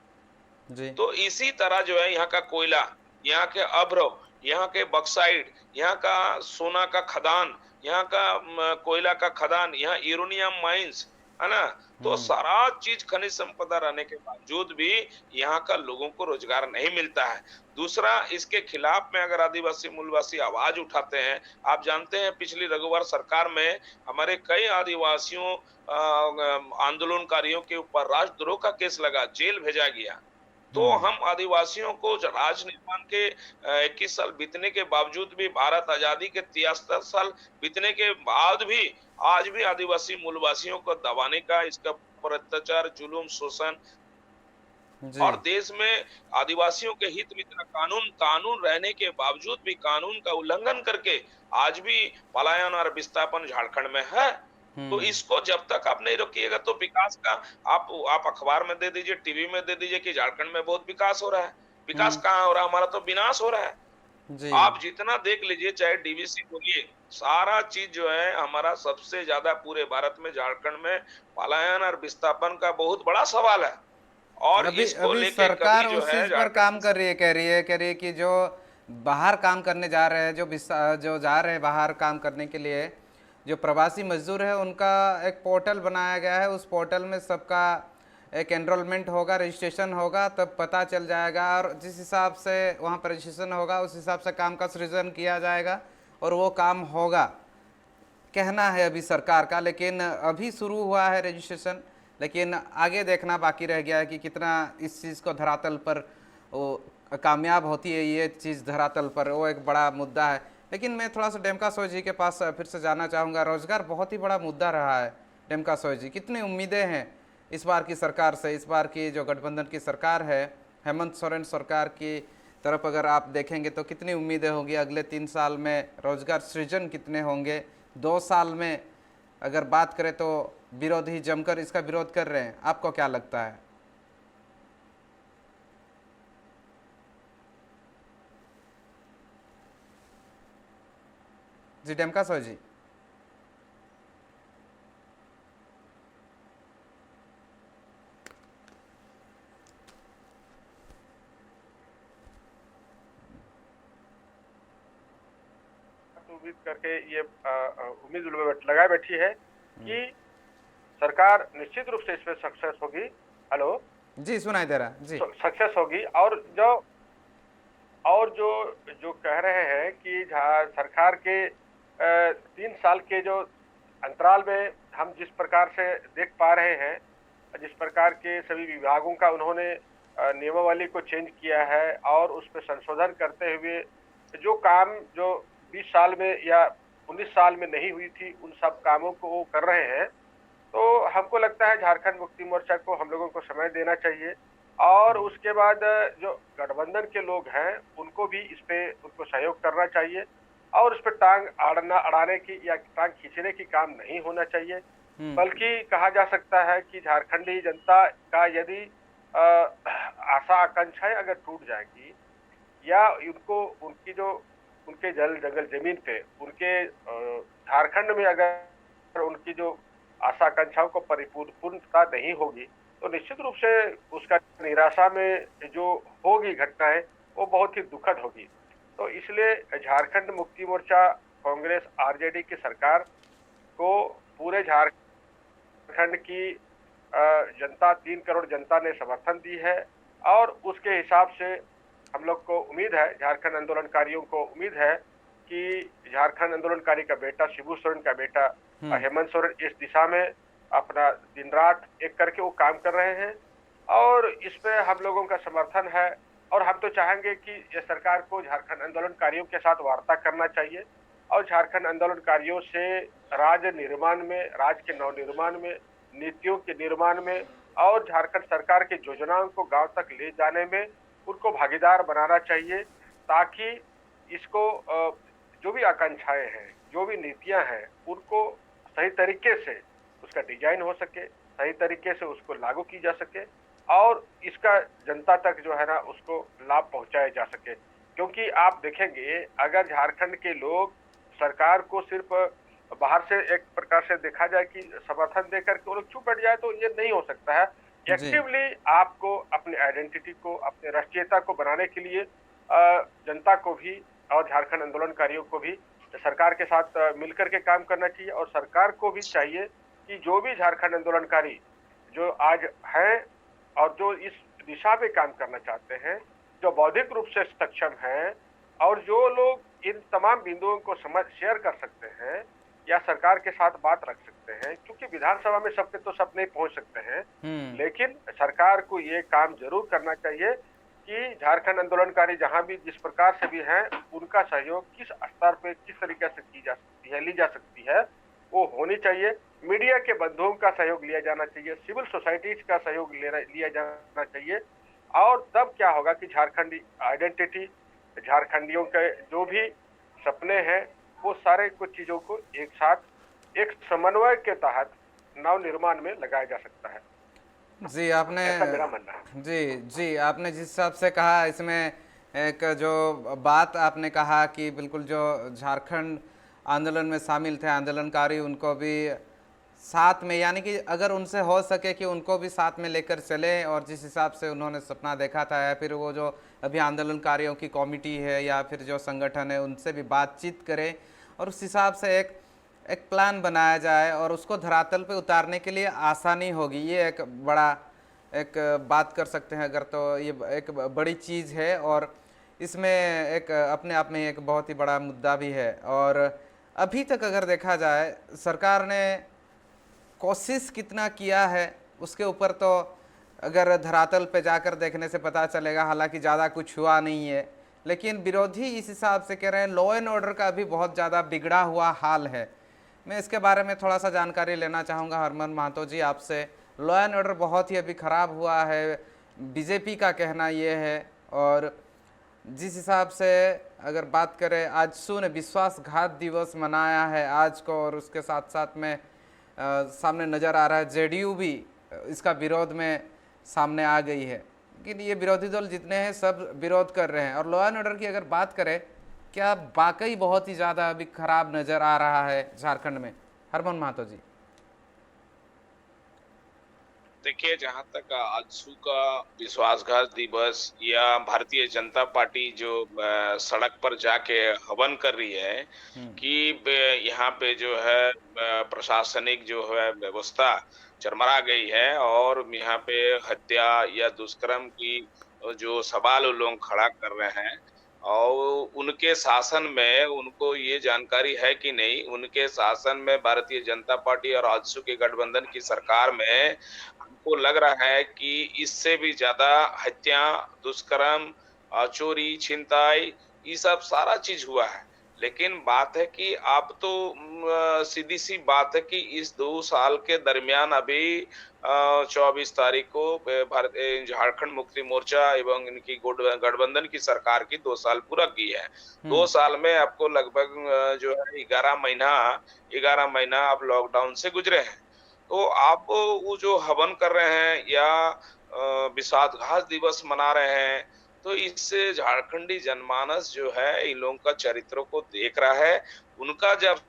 S1: जी।
S4: तो इसी तरह जो है यहाँ का कोयला, यहाँ के अभ्रव, यहाँ के बक्साइड, यहाँ का सोना का खदान, यहाँ का कोयला का खदान, यहाँ यूरेनियम माइंस, है ना। तो सारा चीज खनिज संपदा रहने के बावजूद भी यहाँ का लोगों को रोजगार नहीं मिलता है। दूसरा, इसके खिलाफ में अगर आदिवासी मूलवासी आवाज उठाते हैं, आप जानते हैं पिछली रघुवर सरकार में हमारे कई आदिवासियों आंदोलनकारियों के ऊपर राजद्रोह का केस लगा, जेल भेजा गया। तो हम आदिवासियों को राज निर्माण के 21 साल बीतने के बावजूद भी, भारत आजादी के 73 साल बीतने के बाद भी आज भी आदिवासी मूलवासियों को दबाने का, इसका अत्याचार, जुलूम, शोषण
S1: जी।
S4: और देश में आदिवासियों के हित में इतना कानून रहने के बावजूद भी कानून का उल्लंघन करके आज भी पलायन और विस्थापन झारखंड में है। तो इसको जब तक आप नहीं रोकिएगा तो विकास का आप अखबार में दे दीजिए, टीवी में दे दीजिए कि झारखंड में बहुत विकास हो रहा है। विकास कहाँ हो रहा है? हमारा तो विनाश हो रहा है।
S1: जी।
S4: आप जितना देख लीजिए, चाहे डीवीसी बोलिए, सारा चीज जो है हमारा सबसे ज्यादा पूरे भारत में झारखंड में पलायन और विस्थापन का बहुत बड़ा सवाल है। और
S1: अभी
S4: इसको
S1: अभी
S4: लेके
S1: सरकार
S4: कभी जो
S1: उस
S4: है
S1: चीज पर काम कर रही है, कह रही है कि जो बाहर काम करने जा रहे हैं, जो जा रहे हैं बाहर काम करने के लिए, जो प्रवासी मजदूर है, उनका एक पोर्टल बनाया गया है। उस पोर्टल में सबका एक एनरोलमेंट होगा, रजिस्ट्रेशन होगा, तब पता चल जाएगा और जिस हिसाब से वहाँ पर रजिस्ट्रेशन होगा उस हिसाब से काम का सृजन किया जाएगा और वो काम होगा, कहना है अभी सरकार का। लेकिन अभी शुरू हुआ है रजिस्ट्रेशन, लेकिन आगे देखना बाकी रह गया है कि कितना इस चीज़ को धरातल पर वो कामयाब होती है। ये चीज़ धरातल पर वो एक बड़ा मुद्दा है। लेकिन मैं थोड़ा सा डेमका सोय जी के पास फिर से जाना चाहूँगा। रोजगार बहुत ही बड़ा मुद्दा रहा है। डेमका सोय जी, कितनी उम्मीदें हैं इस बार की सरकार से? इस बार की जो गठबंधन की सरकार है, हेमंत सोरेन सरकार की तरफ अगर आप देखेंगे तो कितनी उम्मीदें होंगी? अगले 3 साल में रोजगार सृजन कितने होंगे? 2 साल में अगर बात करें तो विरोधी जमकर इसका विरोध कर रहे हैं, आपको क्या लगता है? जी डेमका सोय जी।
S3: उम्मीद करके ये उम्मीद लगाए बैठी है कि सरकार निश्चित रूप से इसमें सक्सेस होगी। हेलो
S1: जी, सुनाई दे रहा जी।
S3: सक्सेस होगी। और जो कह रहे हैं कि सरकार के 3 साल के जो अंतराल में हम जिस प्रकार से देख पा रहे हैं, जिस प्रकार के सभी विभागों का उन्होंने नियमावली को चेंज किया है और उस पर संशोधन करते हुए जो काम जो 20 साल में या 19 साल में नहीं हुई थी, उन सब कामों को वो कर रहे हैं। तो हमको लगता है झारखंड मुक्ति मोर्चा को हम लोगों को समय देना चाहिए और उसके बाद जो गठबंधन के लोग हैं उनको भी इस पे उनको सहयोग करना चाहिए और उस पर टांग अड़ाने की या टांग खींचने की काम नहीं होना चाहिए, बल्कि कहा जा सकता है कि झारखंडी जनता का यदि आशा आकांक्षाएं अगर टूट जाएगी या उनको उनकी जो उनके जल जंगल जमीन पे उनके झारखंड में अगर उनकी जो आशा आकांक्षाओं को पूर्णता नहीं होगी तो निश्चित रूप से उसका निराशा में जो होगी घटनाएं वो बहुत ही दुखद होगी। तो इसलिए झारखंड मुक्ति मोर्चा कांग्रेस आरजेडी की सरकार को पूरे झारखंड की जनता 3 करोड़ जनता ने समर्थन दी है और उसके हिसाब से हम लोग को उम्मीद है, झारखंड आंदोलनकारियों को उम्मीद है कि झारखंड आंदोलनकारी का बेटा शिबू सोरेन का बेटा हेमंत सोरेन इस दिशा में अपना दिन रात एक करके वो काम कर रहे हैं और इस पे हम लोगों का समर्थन है और हम तो चाहेंगे कि ये सरकार को झारखंड आंदोलनकारियों के साथ वार्ता करना चाहिए और झारखंड आंदोलनकारियों से राज्य निर्माण में, राज्य के नवनिर्माण में, नीतियों के निर्माण में और झारखंड सरकार की योजनाओं को गांव तक ले जाने में उनको भागीदार बनाना चाहिए ताकि इसको जो भी आकांक्षाएं हैं, जो भी नीतियां हैं, उनको सही तरीके से उसका डिजाइन हो सके, सही तरीके से उसको लागू की जा सके और इसका जनता तक जो है ना उसको लाभ पहुंचाया जा सके। क्योंकि आप देखेंगे अगर झारखंड के लोग सरकार को सिर्फ बाहर से एक प्रकार से देखा जाए कि समर्थन देकर के वो लोग चुप बैठ जाए तो ये नहीं हो सकता है। एक्टिवली आपको अपने आइडेंटिटी को, अपने राष्ट्रीयता को बनाने के लिए जनता को भी और झारखंड आंदोलनकारियों को भी सरकार के साथ मिलकर के काम करना चाहिए और सरकार को भी चाहिए कि जो भी झारखंड आंदोलनकारी जो आज हैं और जो इस दिशा में काम करना चाहते हैं, जो बौद्धिक रूप से सक्षम हैं और जो लोग इन तमाम बिंदुओं को शेयर कर सकते हैं या सरकार के साथ बात रख सकते हैं, क्योंकि विधानसभा में सबके तो सब नहीं पहुंच सकते हैं, लेकिन सरकार को ये काम जरूर करना चाहिए कि झारखंड आंदोलनकारी जहां भी जिस प्रकार से भी हैं उनका सहयोग किस स्तर पे किस तरीके से की जा सकती है, ली जा सकती है, वो होनी चाहिए। मीडिया के बंधुओं का सहयोग लिया जाना चाहिए, सिविल सोसाइटीज का सहयोग लिया जाना चाहिए और तब क्या होगा कि झारखंडी आइडेंटिटी, झारखंडियों के जो भी सपने हैं वो सारे कुछ चीजों को एक साथ एक समन्वय के तहत नव निर्माण में लगाया जा सकता है।
S1: जी आपने,
S3: ऐसा मेरा मानना है।
S1: जी आपने जिस हिसाब से कहा इसमें एक जो बात आपने कहा कि बिल्कुल जो झारखंड आंदोलन में शामिल थे आंदोलनकारी उनको भी साथ में, यानी कि अगर उनसे हो सके कि उनको भी साथ में लेकर चले और जिस हिसाब से उन्होंने सपना देखा था या फिर वो जो अभी आंदोलनकारियों की कमेटी है या फिर जो संगठन है उनसे भी बातचीत करें और उस हिसाब से एक प्लान बनाया जाए और उसको धरातल पे उतारने के लिए आसानी होगी। ये एक बड़ा एक बात कर सकते हैं अगर, तो ये एक बड़ी चीज़ है और इसमें एक अपने आप में एक बहुत ही बड़ा मुद्दा भी है। और अभी तक अगर देखा जाए सरकार ने कोशिश कितना किया है उसके ऊपर तो अगर धरातल पे जाकर देखने से पता चलेगा, हालांकि ज़्यादा कुछ हुआ नहीं है, लेकिन विरोधी इस हिसाब से कह रहे हैं लॉ एंड ऑर्डर का भी बहुत ज़्यादा बिगड़ा हुआ हाल है। मैं इसके बारे में थोड़ा सा जानकारी लेना चाहूँगा हरमन महतो जी आपसे। लॉ एंड ऑर्डर बहुत ही अभी ख़राब हुआ है, बीजेपी का कहना ये है और जिस हिसाब से अगर बात करें आजसू ने विश्वासघात दिवस मनाया है आज को और उसके साथ साथ में सामने नज़र आ रहा है जेडीयू भी इसका विरोध में सामने आ गई है, लेकिन ये विरोधी दल जितने हैं सब विरोध कर रहे हैं। और लॉ एंड ऑर्डर की अगर बात करें, क्या वाकई बहुत ही ज़्यादा अभी खराब नज़र आ रहा है झारखंड में? हरमन महतो जी।
S4: देखिए, जहां तक आजसू का विश्वासघात दिवस या भारतीय जनता पार्टी जो सड़क पर जाके हवन कर रही है कि यहाँ पे जो है प्रशासनिक जो है व्यवस्था चरमरा गई है और यहाँ पे हत्या या दुष्कर्म की जो सवाल लोग खड़ा कर रहे हैं और उनके शासन में उनको ये जानकारी है कि नहीं, उनके शासन में भारतीय जनता पार्टी और आजसू के गठबंधन की सरकार में हमको लग रहा है कि इससे भी ज्यादा हत्या, दुष्कर्म, चोरी, छिनताई, ये सब सारा चीज हुआ है। लेकिन बात है कि अब तो सीधी सी बात है कि इस 2 साल के दरमियान अभी 24 तारीख को झारखंड मुक्ति मोर्चा एवं इनकी गठबंधन की सरकार की 2 साल पूरा की है। 2 साल में आपको लगभग जो है 11 महीना अब लॉकडाउन से गुजरे हैं। तो आप वो जो हवन कर रहे हैं या विषादघात दिवस मना रहे हैं, तो इससे झारखंडी जनमानस जो है इन लोगों का चरित्रों को देख रहा है। उनका जब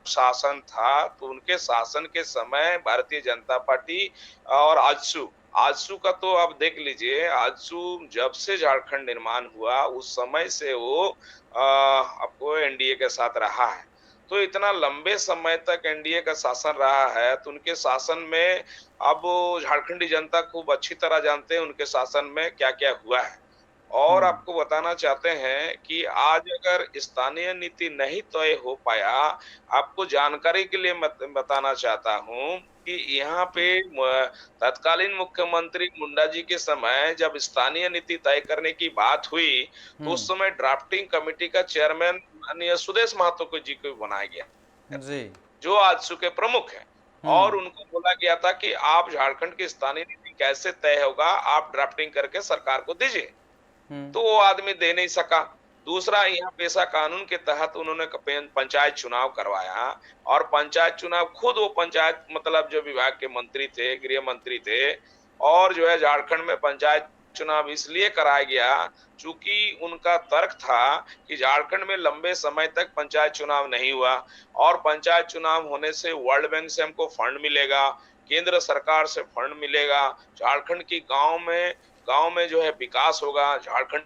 S4: शासन था तो उनके शासन के समय भारतीय जनता पार्टी और आजसू आजसू का तो आप देख लीजिए, आजसू जब से झारखंड निर्माण हुआ उस समय से वो आपको एनडीए के साथ रहा है। तो इतना लंबे समय तक एनडीए का शासन रहा है, तो उनके शासन में अब झारखंडी जनता खूब अच्छी तरह जानते हैं उनके शासन में क्या-क्या हुआ है। और आपको बताना चाहते हैं कि आज अगर स्थानीय नीति नहीं तय हो पाया, आपको जानकारी के लिए मैं बताना चाहता हूँ कि यहाँ पे तत्कालीन मुख्यमंत्री मुंडा जी के समय जब स्थानीय नीति तय करने की बात हुई, तो उस समय ड्राफ्टिंग कमेटी का चेयरमैन माननीय सुदेश महतो को जी को बनाया गया,
S1: जी।
S4: जो आजसू के प्रमुख हैं। और उनको बोला गया था कि आप झारखंड की स्थानीय नीति कैसे तय होगा, आप ड्राफ्टिंग करके सरकार को दीजिए। तो वो आदमी दे नहीं सका। दूसरा, यहाँ पेशा कानून के तहत उन्होंने पंचायत चुनाव करवाया और पंचायत चुनाव खुद वो पंचायत मतलब जो विभाग के मंत्री थे, गृह मंत्री थे, और जो है झारखंड में पंचायत चुनाव इसलिए कराया गया चूंकि उनका तर्क था कि झारखंड में लंबे समय तक पंचायत चुनाव नहीं हुआ और पंचायत चुनाव होने से वर्ल्ड बैंक से हमको फंड मिलेगा, केंद्र सरकार से फंड मिलेगा, झारखंड की गांव में जो है विकास होगा। झारखंड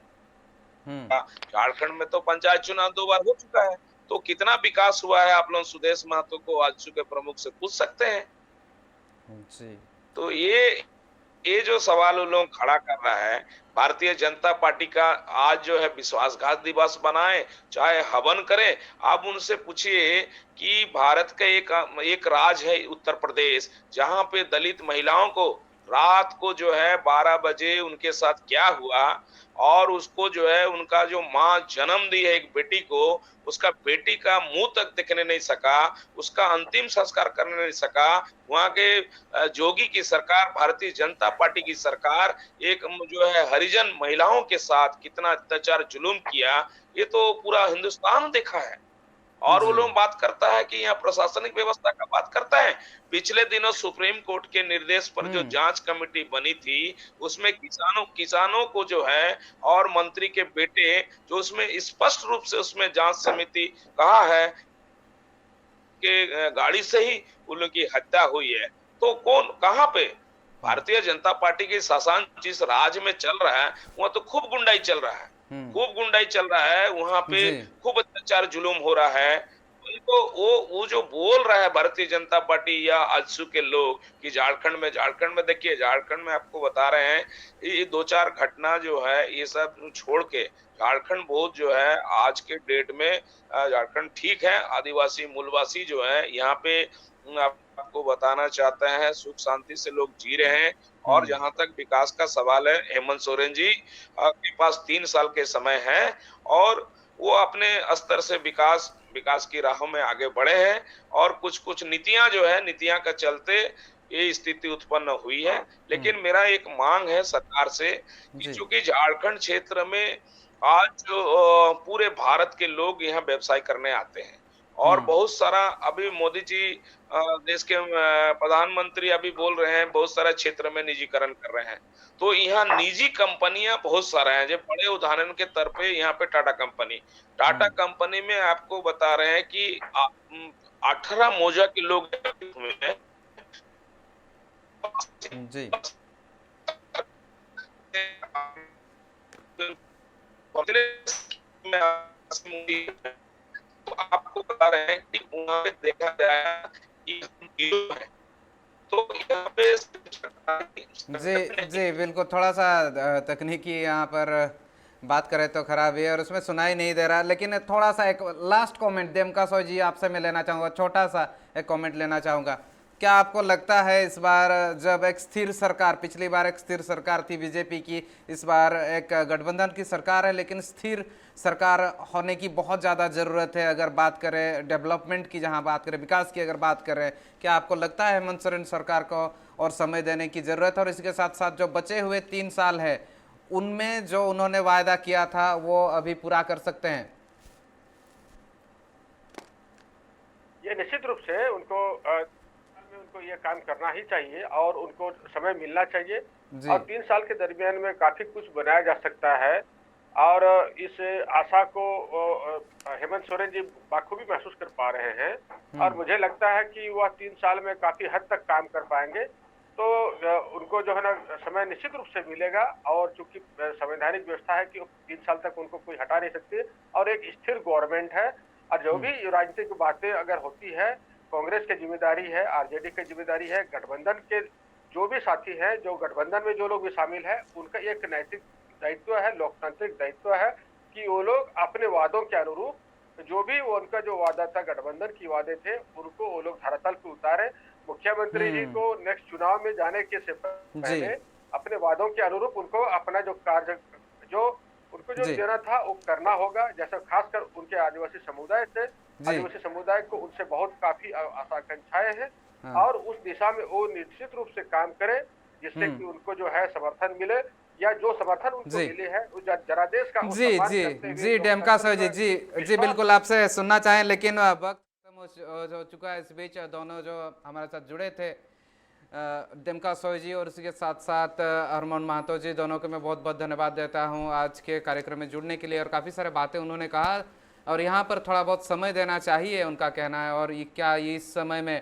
S4: में तो पंचायत चुनाव 2 बार हो चुका है, तो कितना विकास हुआ है आप लोग सुदेश महतो को आजसू के प्रमुख से पूछ सकते हैं।
S1: जी।
S4: तो ये जो सवाल वो लोग खड़ा कर रहा है, भारतीय जनता पार्टी का आज जो है विश्वासघात दिवस बनाए चाहे हवन करें, आप उनसे पूछिए कि भारत का एक राज्य है उत्तर प्रदेश, जहां पे दलित महिलाओं को रात को जो है 12 बजे उनके साथ क्या हुआ और उसको जो है उनका जो माँ जन्म दी है एक बेटी को, उसका बेटी का मुंह तक देखने नहीं सका, उसका अंतिम संस्कार करने नहीं सका। वहां के जोगी की सरकार, भारतीय जनता पार्टी की सरकार एक जो है हरिजन महिलाओं के साथ कितना अत्याचार जुलूम किया, ये तो पूरा हिंदुस्तान देखा है। और वो लोग बात करता है कि यहाँ प्रशासनिक व्यवस्था का बात करता है। पिछले दिनों सुप्रीम कोर्ट के निर्देश पर जो जांच कमेटी बनी थी, उसमें किसानों को जो है और मंत्री के बेटे जो उसमें स्पष्ट रूप से उसमें जांच समिति कहा है कि गाड़ी से ही उन लोगों की हत्या हुई है। तो कौन कहाँ पे? भारतीय जनता पार्टी के शासन जिस राज्य में चल रहा है वहां तो खूब गुंडाई चल रहा है, खूब गुंडाई चल रहा है, वहां पे खूब अत्याचार जुलूम हो रहा है। तो वो जो बोल रहा है भारतीय जनता पार्टी या आजसू के लोग कि झारखंड में देखिए, झारखंड में आपको बता रहे हैं ये 2-4 घटना जो है ये सब छोड़ के झारखंड बहुत जो है आज के डेट में झारखंड ठीक है। आदिवासी मूलवासी जो है यहाँ पे आपको बताना चाहते हैं सुख शांति से लोग जी रहे हैं। और जहां तक विकास का सवाल है, हेमंत सोरेन जी के पास 3 साल के समय है और वो अपने स्तर से विकास की राहों में आगे बढ़े हैं और कुछ नीतियां जो है नीतियां का चलते ये स्थिति उत्पन्न हुई है। लेकिन मेरा एक मांग है सरकार से कि चूंकि झारखंड क्षेत्र में आज जो पूरे भारत के लोग यहाँ व्यवसाय करने आते हैं और बहुत सारा अभी मोदी जी देश के प्रधानमंत्री अभी बोल रहे हैं बहुत सारा क्षेत्र में निजीकरण कर रहे हैं। तो यहाँ निजी कंपनियां बहुत सारा हैं। जो बड़े उदाहरण के तौर पे यहाँ पे टाटा कंपनी में आपको बता रहे हैं कि 18 मौजा के लोग हैं
S1: जी।
S4: तो आपको बता रहे हैं कि वहां पे देखा गया कि तो यहाँ पे
S1: जी बिल्कुल, थोड़ा सा तकनीकी यहाँ पर बात करें तो खराब है और उसमें सुनाई नहीं दे रहा। लेकिन थोड़ा सा एक लास्ट कमेंट देमका सो जी आपसे मैं लेना चाहूँगा, छोटा सा एक कमेंट लेना चाहूँगा। क्या आपको लगता है इस बार जब एक स्थिर सरकार, पिछली बार एक स्थिर सरकार थी बीजेपी की, इस बार एक गठबंधन की सरकार है, लेकिन स्थिर सरकार होने की बहुत ज़्यादा ज़रूरत है। अगर बात करें डेवलपमेंट की, जहां बात करें विकास की अगर बात करें, क्या आपको लगता है हेमंत सोरेन सरकार को और समय देने की ज़रूरत है? और इसके साथ साथ जो बचे हुए 3 साल है उनमें जो उन्होंने वायदा किया था वो अभी पूरा कर सकते हैं?
S3: ये निश्चित रूप से उनको ये काम करना ही चाहिए और उनको समय मिलना चाहिए।
S1: जी
S3: और 3 साल के दरमियान में काफी कुछ बनाया जा सकता है और इस आशा को हेमंत सोरेन जी बाखूबी महसूस कर पा रहे हैं और मुझे लगता है कि वह 3 साल में काफी हद तक काम कर पाएंगे। तो उनको जो है ना समय निश्चित रूप से मिलेगा और चूंकि संवैधानिक व्यवस्था है कि 3 साल तक उनको कोई हटा नहीं सकते और एक स्थिर गवर्नमेंट है। और जो भी राजनीतिक बातें अगर होती है, कांग्रेस की जिम्मेदारी है, आरजेडी की जिम्मेदारी है, गठबंधन के जो भी साथी हैं, जो गठबंधन में जो लोग भी शामिल हैं, उनका एक नैतिक दायित्व है, लोकतांत्रिक दायित्व है कि वो लोग अपने वादों के अनुरूप जो भी उनका जो वादा था, गठबंधन की वादे थे, उनको वो लोग धरातल पे उतारे। मुख्यमंत्री जी को नेक्स्ट चुनाव में जाने के से पहले अपने वादों के अनुरूप उनको अपना जो कार्य जो उनको जो
S1: जी
S3: देना था वो करना होगा। जैसा खासकर उनके आदिवासी समुदाय से,
S1: जी
S3: आदिवासी समुदाय को उनसे बहुत काफी आशा आकांक्षाएं हैं
S1: हाँ
S3: और उस दिशा में वो निश्चित रूप से काम करें जिससे कि उनको जो है समर्थन मिले या जो समर्थन उनको
S1: जी
S3: मिले है वो जनादेश का वो
S1: जी
S3: सम्मान
S1: जी
S3: करते हुए
S1: जी डेमका सोय जी, जी जी बिल्कुल आपसे सुनना चाहें, लेकिन वक्त खत्म हो चुका है। इस बीच दोनों जो हमारे साथ जुड़े थे, डेमका सोय जी और उसके साथ साथ हरमोहन महतो जी, दोनों को मैं बहुत बहुत धन्यवाद देता हूं आज के कार्यक्रम में जुड़ने के लिए। और काफ़ी सारे बातें उन्होंने कहा और यहाँ पर थोड़ा बहुत समय देना चाहिए उनका कहना है। और ये क्या इस समय में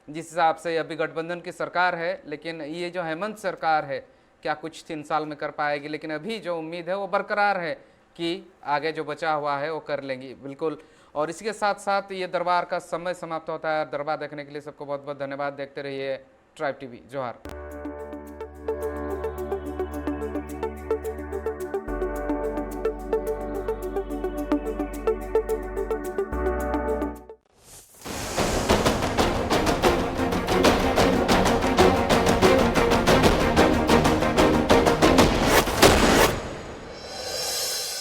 S1: जिस हिसाब से अभी गठबंधन की सरकार है, लेकिन ये जो हेमंत सरकार है क्या कुछ 3 साल में कर पाएगी, लेकिन अभी जो उम्मीद है वो बरकरार है कि आगे जो बचा हुआ है वो कर लेंगी बिल्कुल। और इसके साथ साथ ये दरबार का समय समाप्त होता है। दरबार देखने के लिए सबको बहुत बहुत धन्यवाद। देखते रहिए ट्राइब टीवी। जोहार।